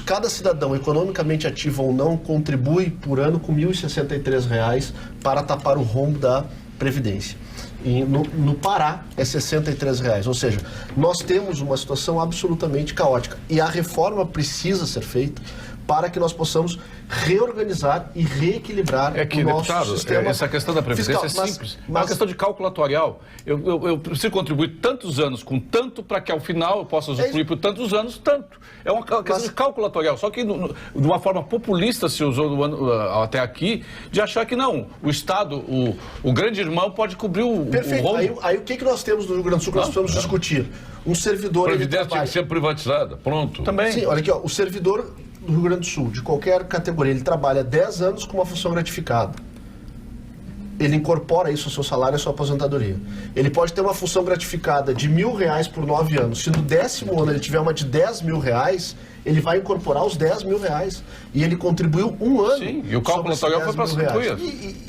cada cidadão, economicamente ativo ou não, contribui por ano com R$ 1.063 para tapar o rombo da Previdência. E no Pará é R$ 63,00. Ou seja, nós temos uma situação absolutamente caótica. E a reforma precisa ser feita para que nós possamos reorganizar e reequilibrar o nosso sistema.
Essa questão da Previdência
fiscal,
é simples. É uma questão de cálculo atuarial. Eu preciso contribuir tantos anos com tanto para que ao final eu possa usufruir por tantos anos tanto. É uma questão de cálculo atuarial. Só que de uma forma populista se usou até aqui, de achar que não, o Estado, o grande irmão pode cobrir o rombo.
Aí o que nós temos no Rio Grande do Sul que nós precisamos discutir? Um servidor...
A Previdência tem que ser privatizada, pronto.
Também.
Sim, olha aqui, ó, o servidor do Rio Grande do Sul, de qualquer categoria, ele trabalha 10 anos com uma função gratificada. Ele incorpora isso ao seu salário e à sua aposentadoria. Ele pode ter uma função gratificada de R$1.000 por 9 anos. Se no 10º ano ele tiver uma de R$10.000, ele vai incorporar os R$10.000. E ele contribuiu um ano.
Sim, e o cálculo atuarial foi para as Copuias.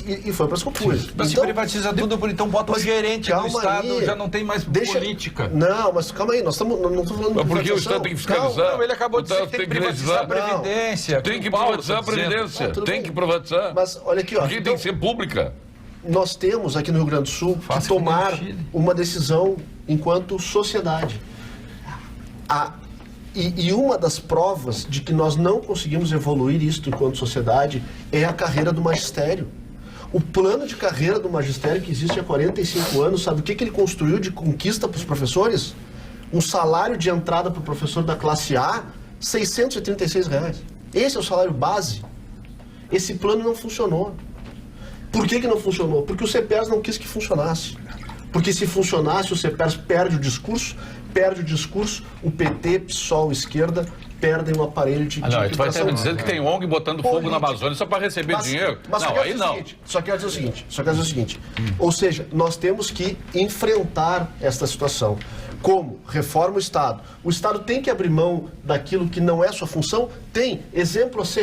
E foi para as Copuias.
Mas se privatiza tudo, então bota o gerente do Estado, já não tem mais política.
Não, mas calma aí, não estamos falando de
porque o Estado tem que fiscalizar.
Não, ele acabou de dizer que tem que privatizar a Previdência.
Tem que privatizar a Previdência. Tem que privatizar.
Mas olha aqui, ó.
Porque tem que ser pública.
Nós temos aqui no Rio Grande do Sul que tomar uma decisão enquanto sociedade. E uma das provas de que nós não conseguimos evoluir isto enquanto sociedade é a carreira do magistério. O plano de carreira do magistério que existe há 45 anos, sabe o que ele construiu de conquista para os professores? Um salário de entrada para o professor da classe A, R$ 636,00. Esse é o salário base. Esse plano não funcionou. Por que não funcionou? Porque o CEPERS não quis que funcionasse. Porque se funcionasse, o CEPERS perde o discurso, o PT, PSOL, esquerda, perdem um aparelho de
tu vai estar me dizendo que tem ONG botando fogo na Amazônia só para receber dinheiro? Não, aí não.
Só quero dizer o seguinte, ou seja, nós temos que enfrentar esta situação. Como? Reforma o Estado. O Estado tem que abrir mão daquilo que não é sua função? Tem. Exemplo, a CE.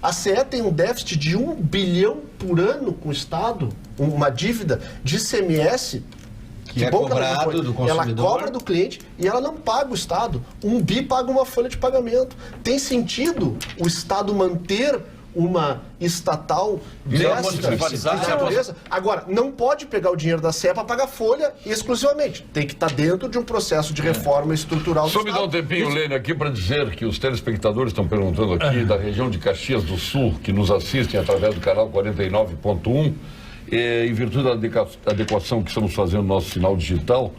A CE tem um déficit de 1 bilhão por ano com o Estado, uma dívida de ICMS,
que é cobrado do consumidor.
Ela cobra do cliente e ela não paga o Estado. Um bi paga uma folha de pagamento. Tem sentido o Estado manter uma estatal dessa? Agora, não pode pegar o dinheiro da CE para pagar folha exclusivamente. Tem que estar dentro de um processo de reforma estrutural do
Só me dá um tempinho, Lênin, aqui para dizer que os telespectadores estão perguntando aqui da região de Caxias do Sul, que nos assistem através do canal 49.1, em virtude da adequação que estamos fazendo no nosso sinal digital,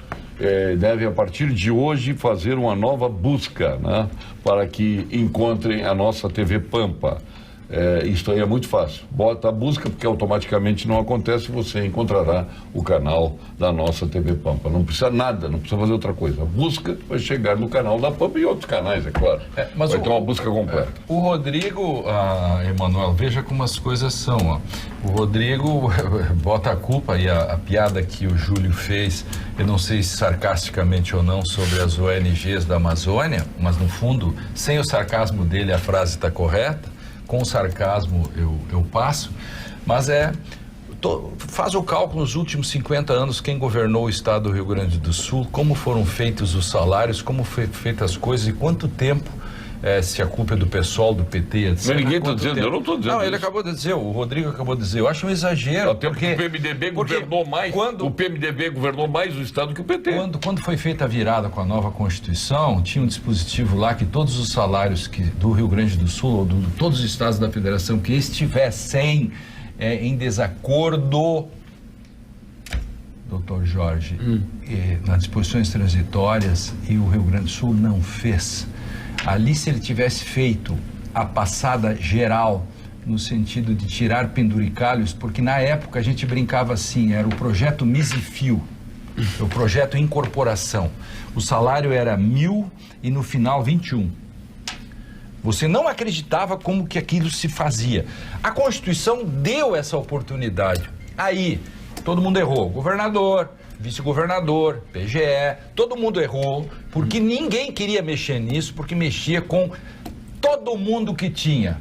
devem, a partir de hoje, fazer uma nova busca, né, para que encontrem a nossa TV Pampa. Isto aí é muito fácil. Bota a busca, porque automaticamente não acontece, você encontrará o canal da nossa TV Pampa. Não precisa nada, não precisa fazer outra coisa. A busca vai chegar no canal da Pampa e outros canais, é claro. Mas vai ter uma busca completa.
O Rodrigo, Emanuel, veja como as coisas são. Ó. O Rodrigo bota a culpa, e a piada que o Júlio fez, eu não sei se sarcasticamente ou não, sobre as ONGs da Amazônia, mas no fundo, sem o sarcasmo dele, a frase está correta. Com sarcasmo eu passo, mas faz o cálculo nos últimos 50 anos, quem governou o estado do Rio Grande do Sul, como foram feitos os salários, como foi feitas as coisas e quanto tempo, se a culpa é do PSOL, do PT, etc.
Mas ninguém está dizendo, eu não estou dizendo.
Não, ele acabou de dizer, o Rodrigo acabou de dizer, eu acho um exagero.
Porque o PMDB governou mais, o PMDB governou mais o estado que o PT.
Quando foi feita a virada com a nova Constituição, tinha um dispositivo lá que todos os salários do Rio Grande do Sul, ou de todos os estados da federação que estivessem em desacordo, doutor Jorge, nas disposições transitórias, e o Rio Grande do Sul não fez. Ali, se ele tivesse feito a passada geral, no sentido de tirar penduricalhos, porque na época a gente brincava assim, era o projeto Misifio, o projeto Incorporação. O salário era 1.000 e no final 21. Você não acreditava como que aquilo se fazia. A Constituição deu essa oportunidade. Aí, todo mundo errou. Governador, vice-governador, PGE, todo mundo errou, porque ninguém queria mexer nisso, porque mexia com todo mundo que tinha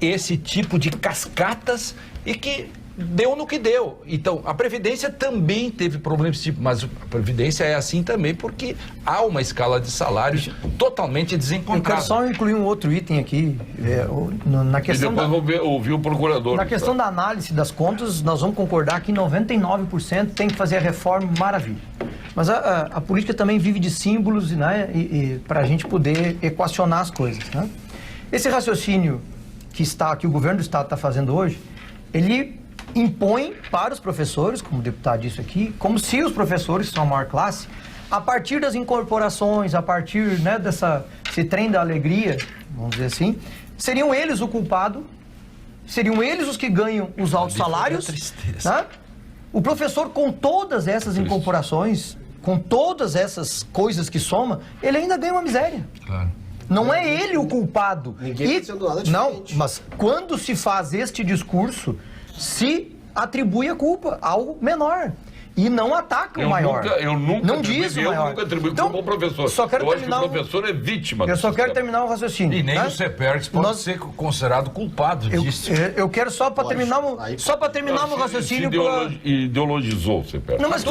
esse tipo de cascatas e que deu no que deu. Então, a Previdência também teve problemas desse tipo, mas a Previdência é assim também porque há uma escala de salários totalmente desencontrada.
Eu quero só incluir um outro item aqui, na questão
e depois vou ouvir o procurador.
Na questão da análise das contas, nós vamos concordar que 99% tem que fazer a reforma, maravilha. Mas a política também vive de símbolos, né, para a gente poder equacionar as coisas, né? Esse raciocínio que o governo do Estado está fazendo hoje, ele impõe para os professores, como o deputado disse aqui, como se os professores, que são a maior classe, a partir das incorporações, a partir, né, esse trem da alegria, vamos dizer assim, seriam eles o culpado, seriam eles os que ganham os altos salários, né? O professor, com todas essas incorporações, com todas essas coisas que soma, ele ainda ganha uma miséria.
Claro.
Não é ele o culpado.
Ninguém está dizendo nada diferente.
Não, mas quando se faz este discurso, se atribui a culpa ao menor. E não ataca o maior.
Eu nunca
não diz o maior.
Eu nunca atribuí
então,
como professor.
Só quero
acho que o professor é vítima.
Eu só quero terminar o raciocínio.
E nem
né?
o CEPERX pode ser considerado culpado disso.
Eu quero só para terminar, meu raciocínio.
Ideologizou o CEPERX.
Não, mas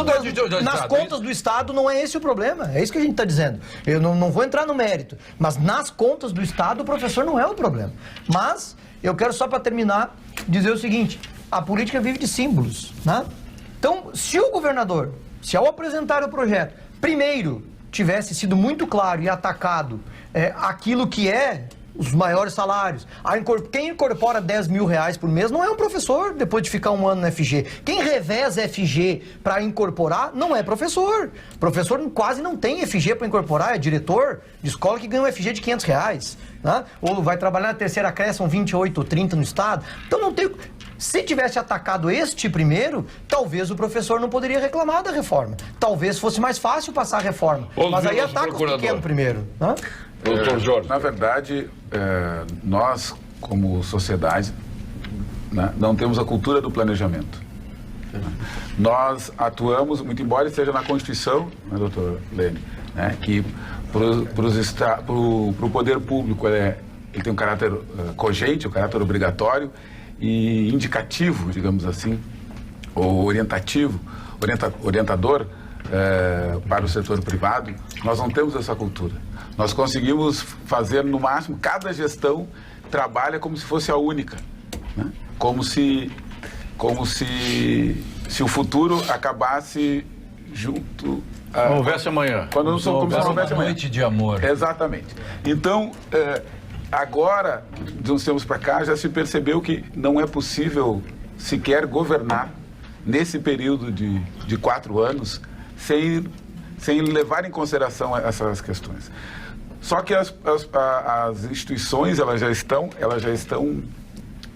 nas contas do Estado não é esse o problema. É isso que a gente está dizendo. Eu não vou entrar no mérito. Mas nas contas do Estado o professor não é o problema. Mas eu quero só para terminar dizer o seguinte: a política vive de símbolos, né? Então, se o governador, se ao apresentar o projeto, primeiro tivesse sido muito claro e atacado aquilo que é os maiores salários, quem incorpora 10 mil reais por mês não é um professor depois de ficar um ano no FG. Quem reveza FG para incorporar não é professor. Professor quase não tem FG para incorporar, é diretor de escola que ganha um FG de 500 reais. Né? Ou vai trabalhar na terceira CRE, são 28 ou 30 no estado. Então não tem... Se tivesse atacado este primeiro, talvez o professor não poderia reclamar da reforma. Talvez fosse mais fácil passar a reforma. Mas aí ataca o pequeno primeiro. Né?
Doutor Jorge.
Na verdade, nós, como sociedade, né, não temos a cultura do planejamento. Nós atuamos, muito embora esteja na Constituição, né, doutor Lene, né, que para o poder público ele tem um caráter cogente, um caráter obrigatório, e indicativo, digamos assim, ou orientativo, orientador para o setor privado. Se não temos essa cultura. Nós conseguimos fazer, no máximo, cada gestão trabalha como se fosse a única, né? Como se o futuro acabasse junto...
Não houvesse amanhã.
Quando não houvesse amanhã.
Noite de amor.
Exatamente. Então... agora, de uns tempos para cá, já se percebeu que não é possível sequer governar nesse período de 4 anos sem levar em consideração essas questões. Só que as instituições elas já estão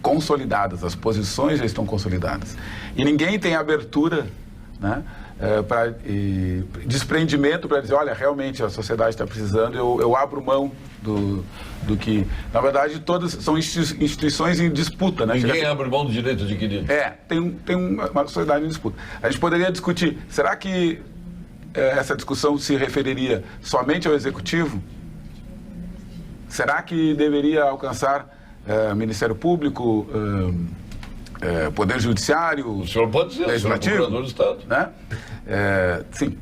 consolidadas, as posições já estão consolidadas. E ninguém tem abertura, né, desprendimento para dizer, olha, realmente a sociedade está precisando, eu abro mão do que... Na verdade, todas são instituições em disputa, né?
Ninguém abre mão do direito adquirido.
Tem uma sociedade em disputa. A gente poderia discutir, será que essa discussão se referiria somente ao Executivo? Será que deveria alcançar Ministério Público... Poder Judiciário,
o senhor pode dizer,
Legislativo,
o senhor é do Estado.
Né? Sim.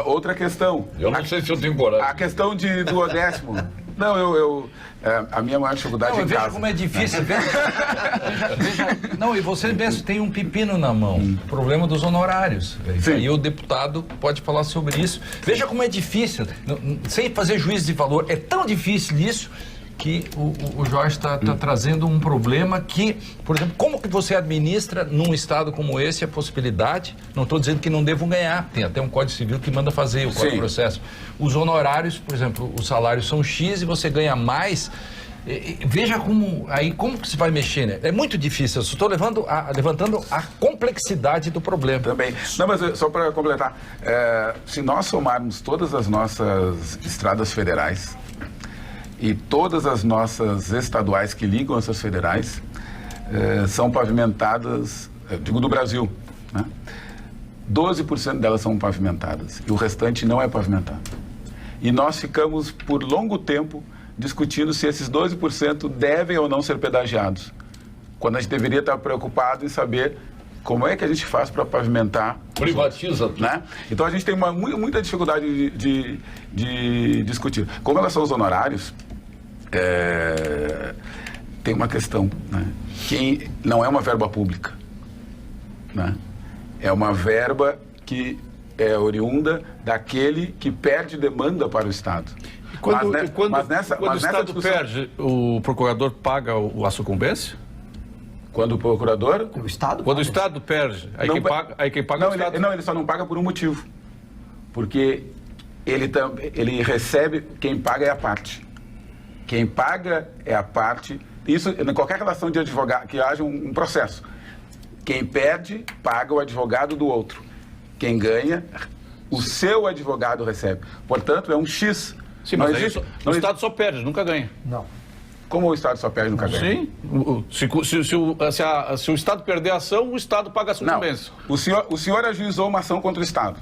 Outra questão...
Eu não sei se eu tenho coragem.
A questão do 10º. Não, a minha maior dificuldade é em casa.
Veja como é difícil. Não, e você mesmo tem um pepino na mão. O problema dos honorários.
Sim.
E o deputado pode falar sobre isso. Veja como é difícil. Sem fazer juízo de valor. É tão difícil isso... que o Jorge está trazendo um problema que, por exemplo, como que você administra num estado como esse a possibilidade, não estou dizendo que não devam ganhar, tem até um Código Civil que manda fazer o Código de Processo. Os honorários, por exemplo, os salários são X e você ganha mais. Veja como que se vai mexer, né? É muito difícil, eu estou levantando a complexidade do problema.
Também. Não, mas só para completar, se nós somarmos todas as nossas estradas federais, e todas as nossas estaduais que ligam essas federais são pavimentadas, digo do Brasil, né? 12% delas são pavimentadas e o restante não é pavimentado. E nós ficamos por longo tempo discutindo se esses 12% devem ou não ser pedagiados. quando a gente deveria estar preocupado em saber como é que a gente faz para pavimentar.
Privatiza tudo.
Né? Então a gente tem muita dificuldade de discutir. Com relação aos honorários, tem uma questão, né? Que não é uma verba pública, né? É uma verba que é oriunda daquele que perde demanda para o Estado.
Quando o Estado perde, o procurador paga a sucumbência?
Quando o procurador...
O Estado?
Quando o Estado perde, aí quem paga é o Estado.
Ele só não paga por um motivo. Porque ele recebe, quem paga é a parte. Quem paga é a parte... Isso em qualquer relação de advogado, que haja um processo. Quem perde, paga o advogado do outro. Quem ganha, o seu advogado recebe. Portanto, é um X.
Sim, mas o Estado só perde, nunca ganha.
Não.
Como o Estado só perde, nunca ganha?
Sim. Se o Estado perder a ação, o Estado paga a sucumbência.
Não. O senhor ajuizou uma ação contra o Estado.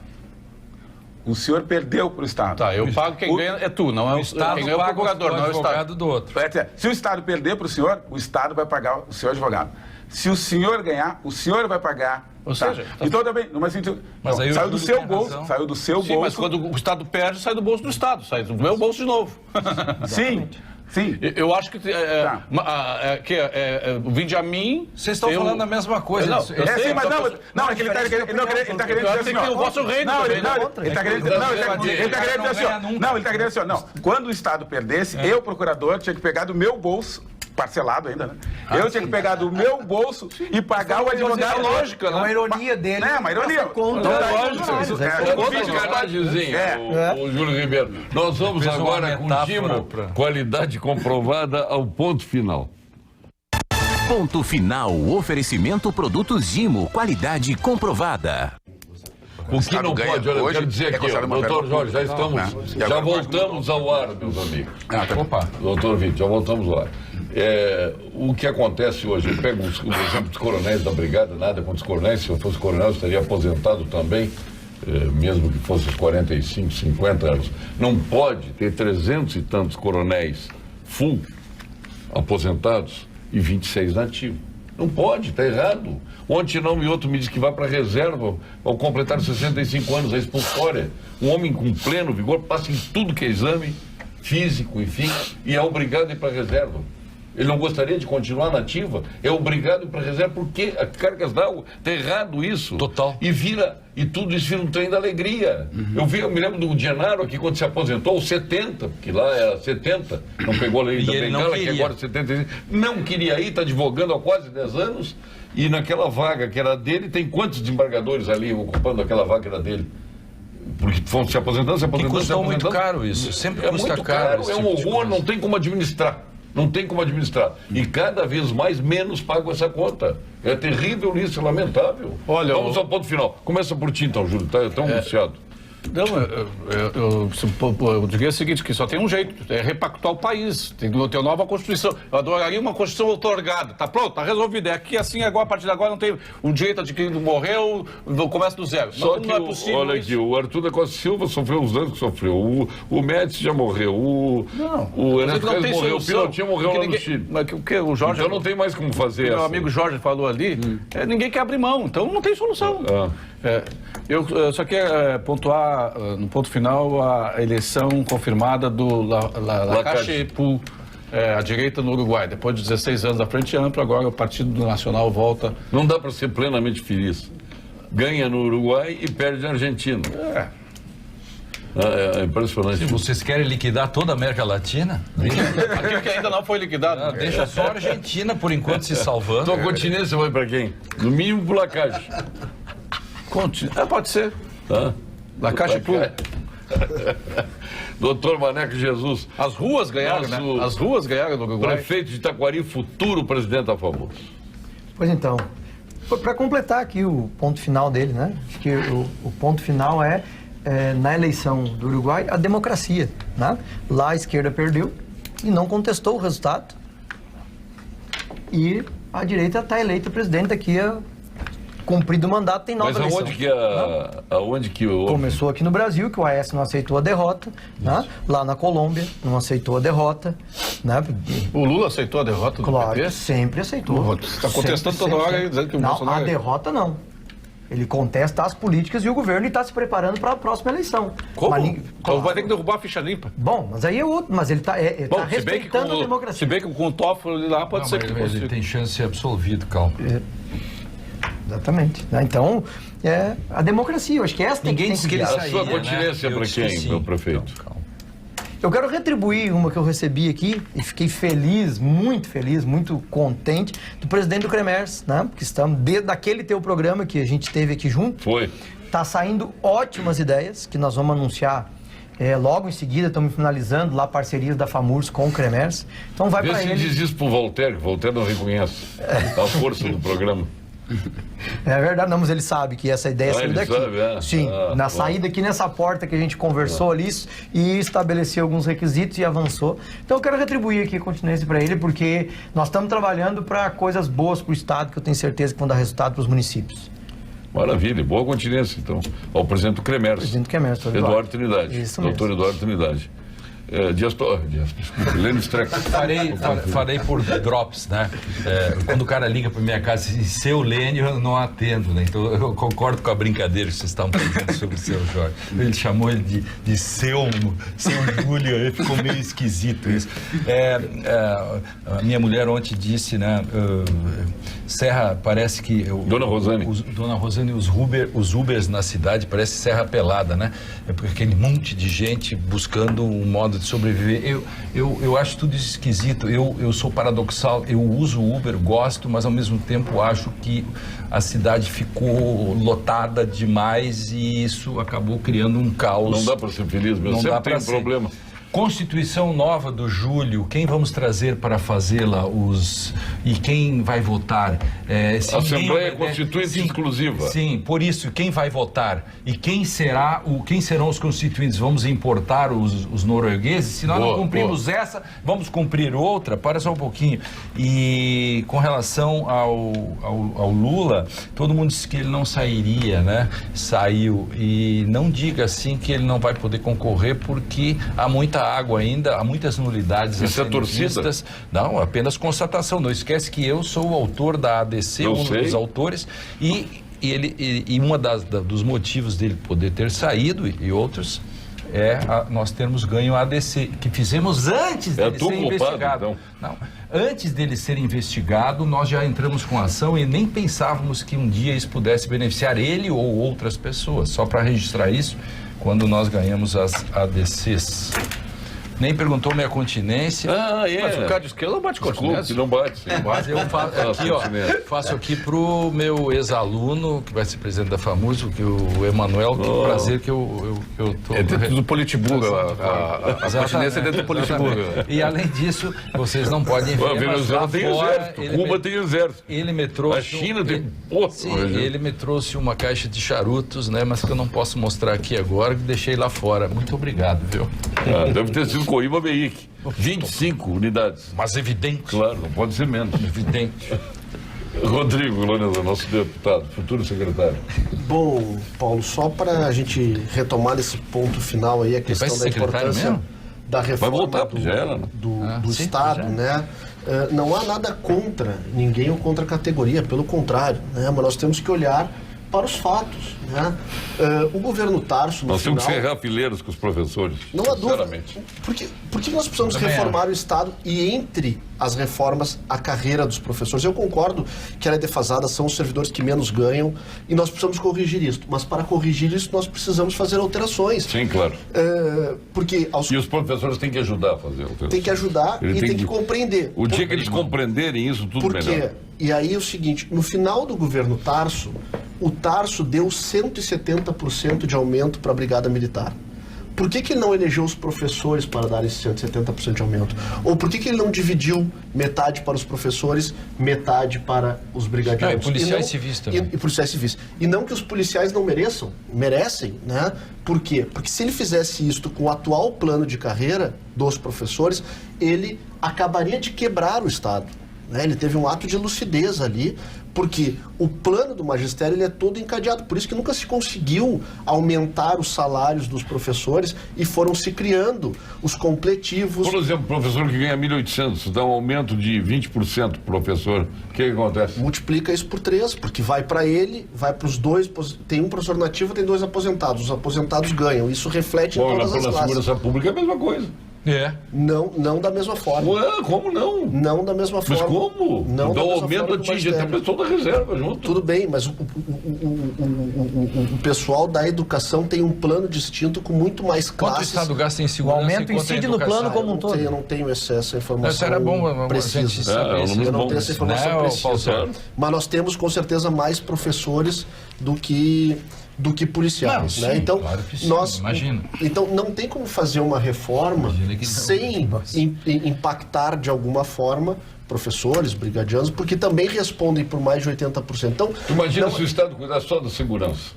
O senhor perdeu para o Estado.
Tá, eu pago quem ganha é tu, não é o
Estado.
Quem ganha é o procurador, não é o
advogado do outro.
Se o Estado perder para o senhor, o Estado vai pagar o seu advogado. Se o senhor ganhar, o senhor vai pagar.
Ou seja,
então também, mas aí saiu do seu bolso, saiu do seu bolso.
Mas quando o Estado perde, sai do bolso do Estado, sai do meu bolso de novo.
Sim. Sim.
Eu acho que vinde a mim.
Vocês estão falando a mesma coisa.
Sim, mas não, é que ele está querendo dizer assim,
o vosso reino.
Ele está querendo dizer assim, não. Quando o Estado perdesse, eu, procurador, tinha que pegar do meu bolso, parcelado ainda, né? Eu tinha que pegar do meu bolso e pagar o advogado.
Lógica, né?
É uma ironia dele.
É uma ironia.
O Júlio Ribeiro. Nós vamos agora com o Gimo, qualidade comprovada ao ponto final.
Ponto final, oferecimento produtos Gimo, qualidade comprovada.
O que não pode, olha, eu quero dizer aqui, doutor Jorge, já voltamos ao ar, meus amigos.
Opa.
Doutor Vitor, já voltamos ao ar. O que acontece hoje, eu pego o exemplo dos coronéis da brigada, nada contra os coronéis, se eu fosse coronel eu estaria aposentado também, mesmo que fosse 45, 50 anos. Não pode ter 300 e tantos coronéis full aposentados e 26 nativos. Não pode, está errado. Ontem não e outro me disse que vai para a reserva ao completar 65 anos, a expulsória. Um homem com pleno vigor passa em tudo que é exame físico, enfim, e é obrigado a ir para a reserva. Ele não gostaria de continuar na ativa, é obrigado a ir para a reserva, porque a cargas d'água, está errado isso.
Total.
E tudo isso vira um trem da alegria. Eu me lembro do Genaro aqui, quando se aposentou, aos 70, porque lá era 70, não pegou a lei da bengala, que agora é 75. Não queria ir, está advogando há quase 10 anos, e naquela vaga que era dele, tem quantos desembargadores ali ocupando aquela vaga que era dele? Porque vão se aposentando.
Que custou muito caro isso, sempre custa
muito
caro.
É um horror, não tem como administrar. Não tem como administrar. E cada vez menos pagam essa conta. É terrível isso, é lamentável.
Olha,
vamos ao ponto final. Começa por ti então, Júlio, está tão anunciado.
Não, eu diria o seguinte, que só tem um jeito, é repactuar o país, tem que ter uma nova Constituição. Eu adoraria uma Constituição outorgada, tá pronto, tá resolvido, é aqui assim, agora, a partir de agora não tem o direito de quem morreu, começa do zero.
Só que,
não é possível
olha aqui, o Arthur da Costa Silva sofreu os danos que sofreu, o Médici já morreu, o Ernesto Carlos morreu, o Pilotinho morreu lá no Chile.
O Jorge,
então não tem mais como fazer
meu amigo Jorge falou ali, ninguém quer abrir mão, então não tem solução. Eu só quero pontuar no ponto final a eleição confirmada do Lacache Pou, a direita no Uruguai. Depois de 16 anos da Frente Ampla, agora o Partido Nacional volta.
Não dá para ser plenamente feliz. Ganha no Uruguai e perde na Argentina. É impressionante.
Se vocês querem liquidar toda a América Latina?
Aquilo que ainda não foi liquidado.
Deixa só a Argentina, por enquanto, se salvando.
Então, continente você vai para quem? No mínimo pro Lacache.
Pode ser. Lacache Pou.
Doutor Maneco Jesus.
As ruas ganharam, né? As ruas ganharam no Uruguai.
Prefeito de Itaquari, futuro presidente a favor.
Pois então, para completar aqui o ponto final dele, né? Acho que o ponto final na eleição do Uruguai, a democracia, né? Lá a esquerda perdeu e não contestou o resultado. E a direita está eleita presidente daqui a cumprido o mandato, tem nova eleição.
Mas aonde que
começou aqui no Brasil, que o Aécio não aceitou a derrota, né? Lá na Colômbia não aceitou a derrota, né?
O Lula aceitou a derrota do
claro,
PT?
sempre aceitou.
Está contestando toda hora aí, dizendo que o
não,
Bolsonaro...
a derrota não. Ele contesta as políticas e o governo está se preparando para a próxima eleição.
Como? Então vai ter que derrubar a ficha limpa.
Bom, mas aí é outro, mas ele está respeitando a democracia.
Se bem que com o Toffoli lá pode ser que
ele tem chance de ser absolvido, calma.
Exatamente. Então, a democracia, eu acho que essa
ninguém
tem que
ele
a sua continência para quem, meu prefeito?
Calma. Eu quero retribuir uma que eu recebi aqui e fiquei feliz, muito contente do presidente do CREMERS, né? Porque estamos desde aquele teu programa que a gente teve aqui junto.
Foi.
Tá saindo ótimas ideias que nós vamos anunciar logo em seguida. Estamos finalizando lá parcerias da FAMURS com o CREMERS. Então vai para ele.
Diz isso pro Voltaire, que o Voltaire não reconhece a força do programa.
É verdade, não, mas ele sabe que essa ideia saiu daqui.
Sabe,
Sim, na saída aqui nessa porta que a gente conversou ali e estabeleceu alguns requisitos e avançou. Então eu quero retribuir aqui a continência para ele, porque nós estamos trabalhando para coisas boas para o Estado, que eu tenho certeza que vão dar resultado para os municípios.
Maravilha, boa continência então. Ao presidente do CREMERS.
Presidente do CREMERS,
Eduardo Trindade.
Isso
doutor
mesmo.
Eduardo Trindade. Desculpa, Lênin Streck.
Farei por drops, né? Quando o cara liga para minha casa e seu Lênin, eu não atendo, né? Então eu concordo com a brincadeira que vocês estavam fazendo sobre o seu Jorge. Ele chamou ele de seu Júlio, aí ficou meio esquisito isso. A minha mulher ontem disse, né? Serra, parece que...
Dona Rosane.
Dona Rosane, os Ubers na cidade parece Serra Pelada, né? É porque aquele monte de gente buscando um modo de sobreviver. Eu acho tudo isso esquisito. Eu sou paradoxal, eu uso o Uber, gosto, mas ao mesmo tempo acho que a cidade ficou lotada demais e isso acabou criando um caos.
Não dá para ser feliz mesmo, sempre tem um problema.
Constituição nova do Júlio, quem vamos trazer para fazê-la? E quem vai votar?
Assembleia Constituinte exclusiva.
Sim, por isso, quem vai votar? E quem serão os constituintes? Vamos importar os noruegueses? Se nós não cumprimos essa, vamos cumprir outra? Para só um pouquinho. E com relação ao Lula, todo mundo disse que ele não sairia, né? Saiu. E não diga assim que ele não vai poder concorrer, porque há muita água ainda, há muitas nulidades.
Isso é torcida?
Vistas. Não, apenas constatação. Não esquece que eu sou o autor da ADC, dos autores, e um dos motivos dele poder ter saído e outros nós termos ganho a ADC, que fizemos antes dele ser investigado.
Então.
Não, antes dele ser investigado, nós já entramos com ação e nem pensávamos que um dia isso pudesse beneficiar ele ou outras pessoas. Só para registrar isso, quando nós ganhamos as ADCs. Nem perguntou minha continência.
Mas o cara de esquerda não bate continência.
Não bate.
Mas eu faço aqui pro meu ex-aluno, que vai ser presidente da FAMURS, o Emanuel, que prazer que eu tô...
É dentro do Politburo, a continência é dentro do Politburo.
E além disso, vocês não podem ver,
a Venezuela tem exército, Cuba tem exército.
Ele me trouxe...
A China tem...
ele me trouxe uma caixa de charutos, né, mas que eu não posso mostrar aqui agora, que deixei lá fora. Muito obrigado, viu?
Deve ter sido Coimbra Meic. 25 unidades.
Mas evidente.
Claro, não pode ser menos.
Evidente.
Rodrigo Loneza, nosso deputado, futuro secretário.
Bom, Paulo, só para a gente retomar nesse ponto final aí a questão da importância da reforma do Estado, né? Não há nada contra ninguém ou contra a categoria, pelo contrário, né? Mas nós temos que olhar para os fatos, né? O governo Tarso, no
Nós temos que serrar fileiros com os professores,
não há dúvida. Por que nós precisamos reformar o Estado e, entre as reformas, a carreira dos professores? Eu concordo que ela é defasada, são os servidores que menos ganham e nós precisamos corrigir isso. Mas para corrigir isso, nós precisamos fazer alterações.
Sim, claro.
Porque
E os professores têm que ajudar a fazer alterações.
Tem que ajudar e tem que compreender.
O dia que eles compreenderem isso, tudo melhor.
E aí é o seguinte, no final do governo Tarso, o Tarso deu 170% de aumento para a Brigada Militar. Por que ele não elegeu os professores para dar esse 170% de aumento? Ou por que ele não dividiu metade para os professores, metade para os brigadeiros?
E policiais civis também.
E policiais civis. E não que os policiais não merecem, né? Por quê? Porque se ele fizesse isso com o atual plano de carreira dos professores, ele acabaria de quebrar o Estado. Ele teve um ato de lucidez ali, Porque o plano do magistério ele é todo encadeado, por isso que nunca se conseguiu aumentar os salários dos professores e foram se criando os completivos.
Por exemplo, professor que ganha 1.800, dá um aumento de 20% professor, o que acontece?
Multiplica isso por 3, porque vai para ele, vai para os dois, tem um professor nativo, tem 2 aposentados, os aposentados ganham, isso reflete em todas as classes.
Na segurança pública é a mesma coisa.
Não da mesma forma.
Ué, como não?
Não da mesma forma.
Mas como?
Não
então o aumento atinge até a pessoa da reserva junto.
Tudo bem, mas o pessoal da educação tem um plano distinto com muito mais classes.
Quanto o Estado gasta em segurança?
O aumento incide no plano como um todo.
Eu não tenho essa informação
Isso era bom
precisa.
Eu
não tenho essa informação precisa. Mas nós temos com certeza mais professores do que policiais,
não,
né?
sim,
Então,
claro que sim,
nós,
imagino.
Então não tem como fazer uma reforma sem impactar de alguma forma professores, brigadianos, porque também respondem por mais de 80%. Então,
imagina se o Estado cuidar só da segurança.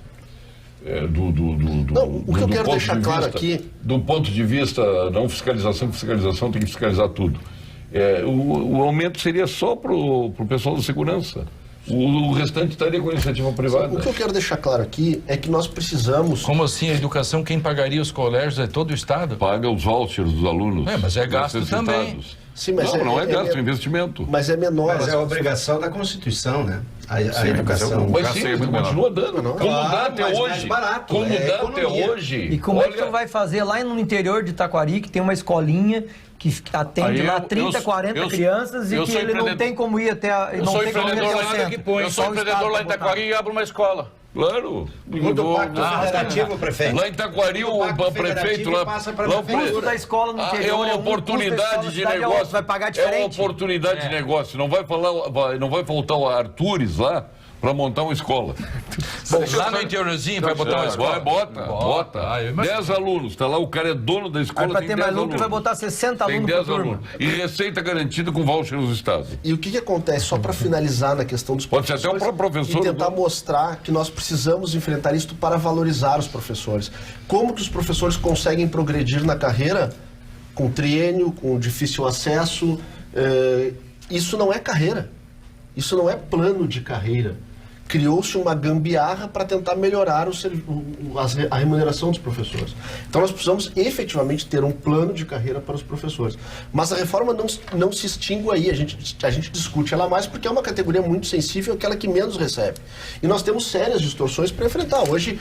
O que eu quero deixar claro aqui...
Do ponto de vista, não fiscalização tem que fiscalizar tudo. O aumento seria só para o pessoal da segurança. O restante estaria com iniciativa privada.
O que eu quero deixar claro aqui é que nós precisamos...
Como assim? A educação, quem pagaria os colégios é todo o Estado?
Paga os vouchers dos alunos.
Mas é gasto também.
Sim, mas
não é gasto, é investimento.
Mas é menor.
Mas é a obrigação da Constituição, né? A educação.
Mas sim, continua dando. Como dá até hoje.
Barato,
como dá até hoje.
E como é que tu vai fazer lá no interior de Taquari, que tem uma escolinha que atende lá 30, 40 crianças e que ele não tem como ir até a...
Eu sou empreendedor lá em Taquari e abro uma escola.
Claro.
Muda o Pacto Federativo, prefeito.
Lá em Taquari, o prefeito lá
o custo da escola no interior
é uma oportunidade de negócio.
Vai pagar diferente.
É uma oportunidade de negócio. Não vai faltar o Artures lá para montar uma escola.
Bom, lá no interiorzinho vai botar uma escola?
Bota. 10 alunos. Está lá, o cara é dono da escola,
para ter mais lucro, vai botar 60 alunos por turma.
E receita garantida com voucher nos estados.
E o que acontece, só para finalizar na questão dos
professores... Pode ser até o próprio professor.
E tentar mostrar que nós precisamos enfrentar isso para valorizar os professores. Como que os professores conseguem progredir na carreira com triênio, com difícil acesso? Isso não é carreira. Isso não é plano de carreira. Criou-se uma gambiarra para tentar melhorar a remuneração dos professores. Então nós precisamos efetivamente ter um plano de carreira para os professores. Mas a reforma não se extingue aí, a gente discute ela mais porque é uma categoria muito sensível, aquela que menos recebe. E nós temos sérias distorções para enfrentar. Hoje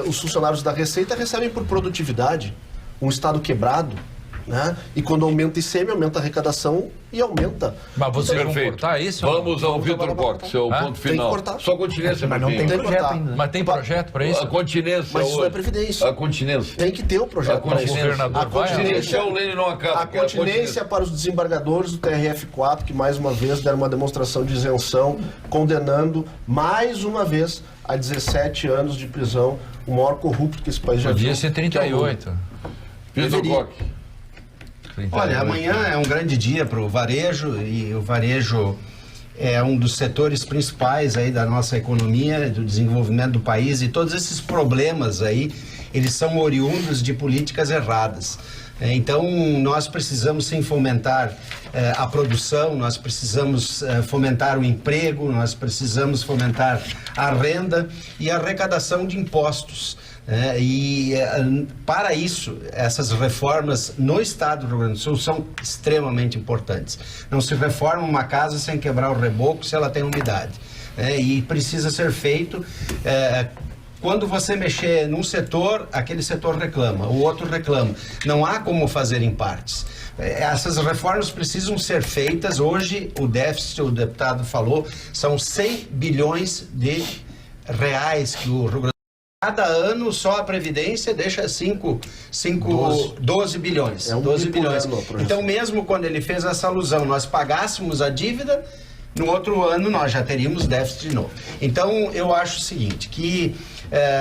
os funcionários da Receita recebem por produtividade, um Estado quebrado, né? E quando aumenta ICM, aumenta a arrecadação e aumenta.
Mas vocês vão cortar isso?
Vamos ao Vitor Coque, seu ponto final.
Tem que cortar.
Só continência.
Mas não tem projeto ainda.
Mas tem projeto para isso?
A continência.
Mas isso não é previdência.
A continência.
Tem que ter o projeto para isso.
A continência, o Lênin não acaba.
A continência para os desembargadores do TRF4, que mais uma vez deram uma demonstração de isenção, condenando mais uma vez a 17 anos de prisão, o maior corrupto que esse país já viu.
Devia ser 38.
Vitor Coque.
Olha, amanhã é um grande dia para o varejo, e o varejo é um dos setores principais aí da nossa economia, do desenvolvimento do país, e todos esses problemas aí, eles são oriundos de políticas erradas. Então, nós precisamos sim fomentar a produção, nós precisamos fomentar o emprego, nós precisamos fomentar a renda e a arrecadação de impostos. Para isso, essas reformas no estado do Rio Grande do Sul são extremamente importantes. Não se reforma uma casa sem quebrar o reboco se ela tem umidade. E precisa ser feito... Quando você mexer num setor, aquele setor reclama, o outro reclama. Não há como fazer em partes. Essas reformas precisam ser feitas. Hoje, o déficit, o deputado falou, são 100 bilhões de reais que o Rio Grande do Sul... Cada ano, só a Previdência deixa 12 bilhões. 12 bilhões. Então, mesmo quando ele fez essa alusão, nós pagássemos a dívida, no outro ano nós já teríamos déficit de novo. Então, eu acho o seguinte, que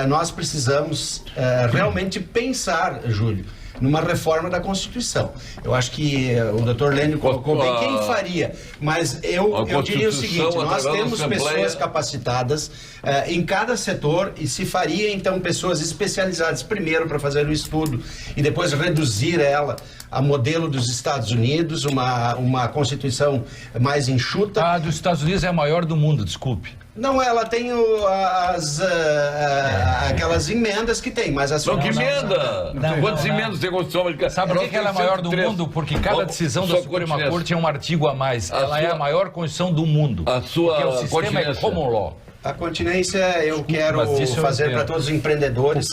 nós precisamos realmente pensar, Júlio, numa reforma da Constituição. Eu acho que o doutor Lênio colocou bem quem faria, mas eu diria o seguinte, nós temos pessoas capacitadas em cada setor e se faria, então, pessoas especializadas primeiro para fazer o estudo e depois reduzir ela a modelo dos Estados Unidos, uma Constituição mais enxuta.
A dos Estados Unidos é a maior do mundo, desculpe.
Não, ela tem aquelas emendas que tem, mas as...
Não, que emenda? Quantas emendas tem a Constituição americana?
Sabe por que ela é a maior do mundo? Porque cada decisão da Suprema Corte é um artigo a mais. Ela é a maior Constituição do mundo. Porque o sistema é common law.
A continência eu quero fazer para todos os empreendedores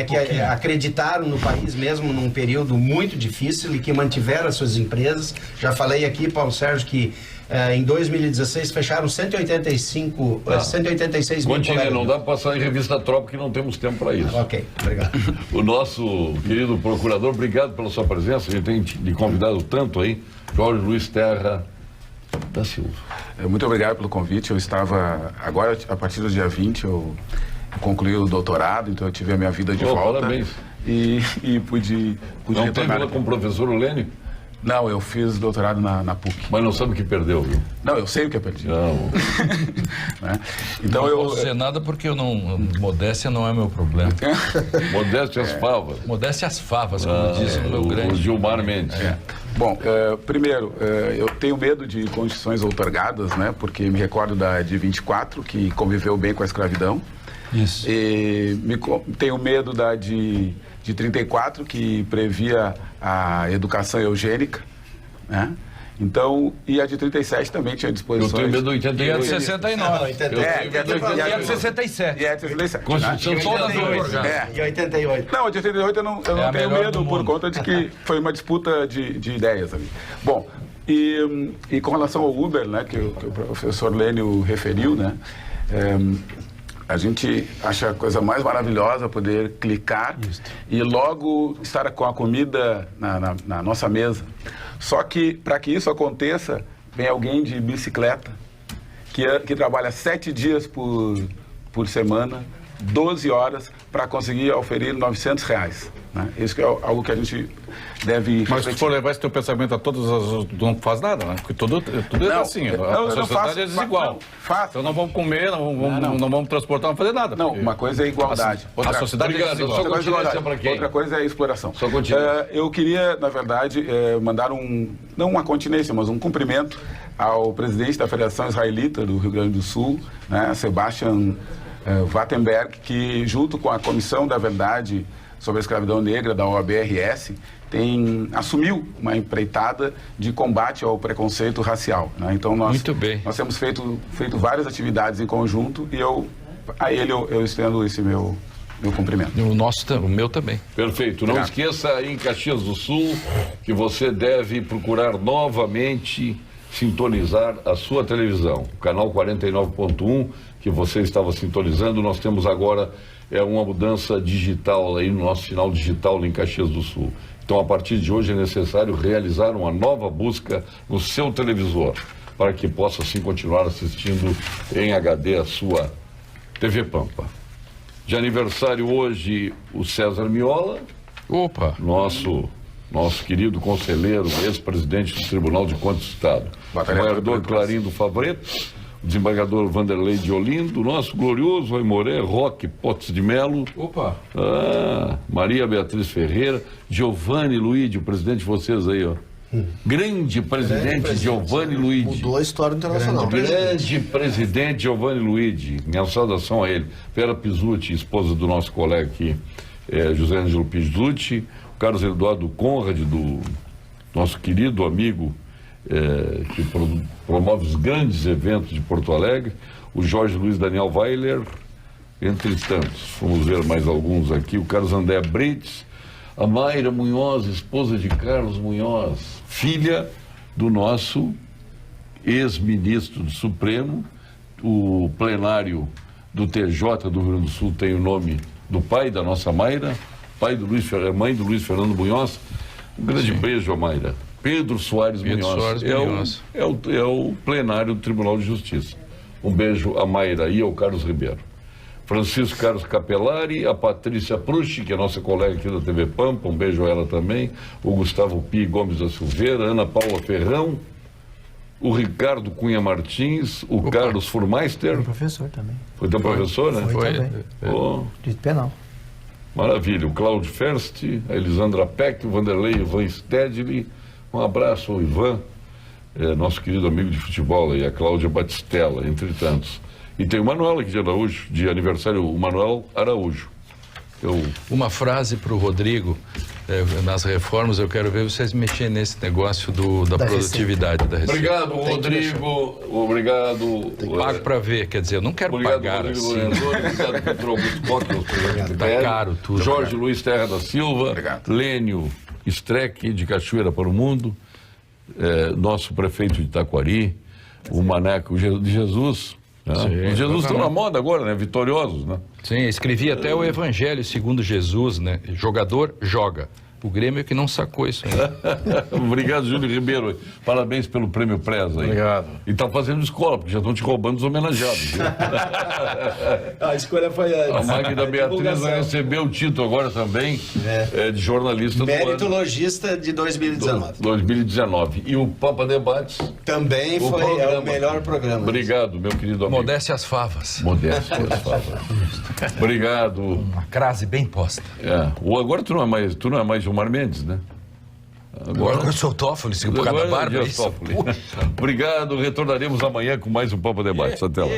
que acreditaram no país mesmo num período muito difícil e que mantiveram as suas empresas. Já falei aqui, Paulo Sérgio, que em 2016 fecharam 186 mil.
Continua, não dá para passar em revista Tropa que não temos tempo para isso.
Ok, obrigado.
O nosso querido procurador, obrigado pela sua presença, a gente tem lhe convidado tanto aí, Jorge Luiz Terra da Silva.
Muito obrigado pelo convite. Eu estava agora, a partir do dia 20, eu concluí o doutorado, então eu tive a minha vida de volta.
Parabéns.
E pude
não
retornar.
teve aula com o professor Lênio?
Não, eu fiz doutorado na PUC.
Mas não sabe o que perdeu, viu?
Não, eu sei o que eu perdi.
Não.
Né? Então
não posso dizer nada porque eu não... Modéstia não é meu problema.
Modéstia as favas.
Modéstia as favas, como diz o meu grande...
O Gilmar Mendes.
Bom, primeiro, eu tenho medo de constituições outorgadas, né? Porque me recordo de 24, que conviveu bem com a escravidão.
Isso.
E tenho medo de 34, que previa a educação eugênica, né? Então, e a de 37 também tinha disposições.
Eu tenho medo do 88.
E a de 69.
E a de 67. E a de 67.
Constituição todas outorgadas.
E 88.
Não, a de 88 eu não tenho medo por conta de que foi uma disputa de ideias ali. Bom, e com relação ao Uber, né, que o professor Lênio referiu, né, a gente acha a coisa mais maravilhosa poder clicar e logo estar com a comida na nossa mesa. Só que, para que isso aconteça, vem alguém de bicicleta que trabalha 7 dias por semana, 12 horas, para conseguir oferir R$900. Né? Isso que é algo que a gente deve...
Mas se for levar esse teu pensamento a todas as... não faz nada, né? Porque tudo é assim. A sociedade é desigual. Então não vamos comer, não vamos transportar, não vamos fazer nada.
Não, uma coisa é igualdade.
A sociedade é desigual.
Outra coisa é exploração.
Só continua.
Eu queria, na verdade, mandar não uma continência, mas um cumprimento ao presidente da Federação Israelita do Rio Grande do Sul, né, Sebastian Wattenberg, que junto com a Comissão da Verdade sobre a Escravidão Negra da OAB-RS assumiu uma empreitada de combate ao preconceito racial, né? Então nós temos feito várias atividades em conjunto e a ele eu estendo esse meu cumprimento.
O meu também.
Perfeito. Não esqueça aí em Caxias do Sul que você deve procurar novamente sintonizar a sua televisão, o canal 49.1 que você estava sintonizando. Nós temos agora uma mudança digital aí no nosso sinal digital em Caxias do Sul. Então, a partir de hoje é necessário realizar uma nova busca no seu televisor para que possa assim continuar assistindo em HD a sua TV Pampa. De aniversário hoje o César Miola.
Opa!
Nosso querido conselheiro, ex-presidente do Tribunal de Contas do Estado. O vereador Clarindo Favreto, o desembargador Vanderlei de Olindo, nosso glorioso Aimoré Roque Potts de Melo.
Opa!
Maria Beatriz Ferreira, Giovanni Luigi, o presidente de vocês aí, ó. Grande presidente Giovanni Luigi.
Mudou a história internacional.
Grande presidente Giovanni Luigi. Minha saudação a ele. Vera Pizzuti, esposa do nosso colega aqui, José Ângelo Pizzuti. Carlos Eduardo Conrad, do nosso querido amigo que promove os grandes eventos de Porto Alegre, o Jorge Luiz Daniel Weiler, entre tantos. Vamos ver mais alguns aqui, o Carlos André Brites, a Mayra Munhoz, esposa de Carlos Munhoz, filha do nosso ex-ministro do Supremo. O plenário do TJ do Rio Grande do Sul tem o nome do pai da nossa Mayra, mãe do Luiz Fernando Munhoz. Um grande beijo, Mayra. Pedro Soares Munhoz. É o plenário do Tribunal de Justiça. Um beijo a Mayra e ao Carlos Ribeiro. Francisco Carlos Capelari, a Patrícia Prucci, que é nossa colega aqui da TV Pampa, um beijo a ela também, o Gustavo Pi Gomes da Silveira, Ana Paula Ferrão, o Ricardo Cunha Martins, o Carlos Furmeister.
Foi professor também.
Foi teu professor, né?
Foi também. De penal.
Maravilha. O Cláudio Ferst, a Elisandra Peck, o Vanderlei Ivan Stedley. Um abraço ao Ivan, nosso querido amigo de futebol, e a Cláudia Batistella, entre tantos. E tem o Manuel aqui de aniversário, o Manuel Araújo.
Uma frase para o Rodrigo, nas reformas, eu quero ver vocês mexerem nesse negócio da produtividade da receita.
Obrigado, Rodrigo. Obrigado.
Pago para ver, quer dizer, eu não quero pagar
Rodrigo
assim.
Obrigado, Pedro Augusto Coque.
Tá caro tudo.
Jorge Luiz Terra da Silva.
Obrigado.
Lênio Streck, de Cachoeira para o Mundo. Nosso prefeito de Itaquari. O Maneco de Jesus. Sim, os Jesus estão na moda agora, né? Vitoriosos, né?
Sim, escrevi até o Evangelho segundo Jesus, né? Jogador joga. O Grêmio é que não sacou isso ainda.
Obrigado, Júlio Ribeiro. Parabéns pelo prêmio Preza aí.
Obrigado.
E tá fazendo escola, porque já estão te roubando os homenageados. Viu?
A escolha foi antes.
A Magda Beatriz vai receber o título agora também de jornalista do ano.
Meritologista de 2019.
2019. E o Pampa Debates.
Também foi o melhor programa.
Obrigado, meu querido amigo.
Modéstia às favas.
Modéstia às favas. Obrigado.
Uma crase bem posta.
Agora tu não é mais Gilmar Mendes, né?
Agora eu sou o Toffoli, por causa da barba, isso.
Obrigado, retornaremos amanhã com mais um Pampa Debates. Até lá.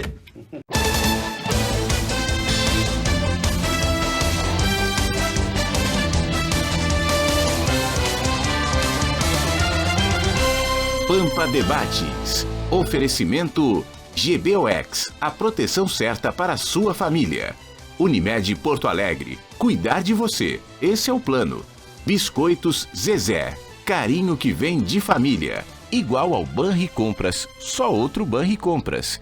Pampa Debates. Oferecimento GBOX, a proteção certa para a sua família. Unimed Porto Alegre, cuidar de você, esse é o plano. Biscoitos Zezé, carinho que vem de família. Igual ao Banricompras, só outro Banricompras.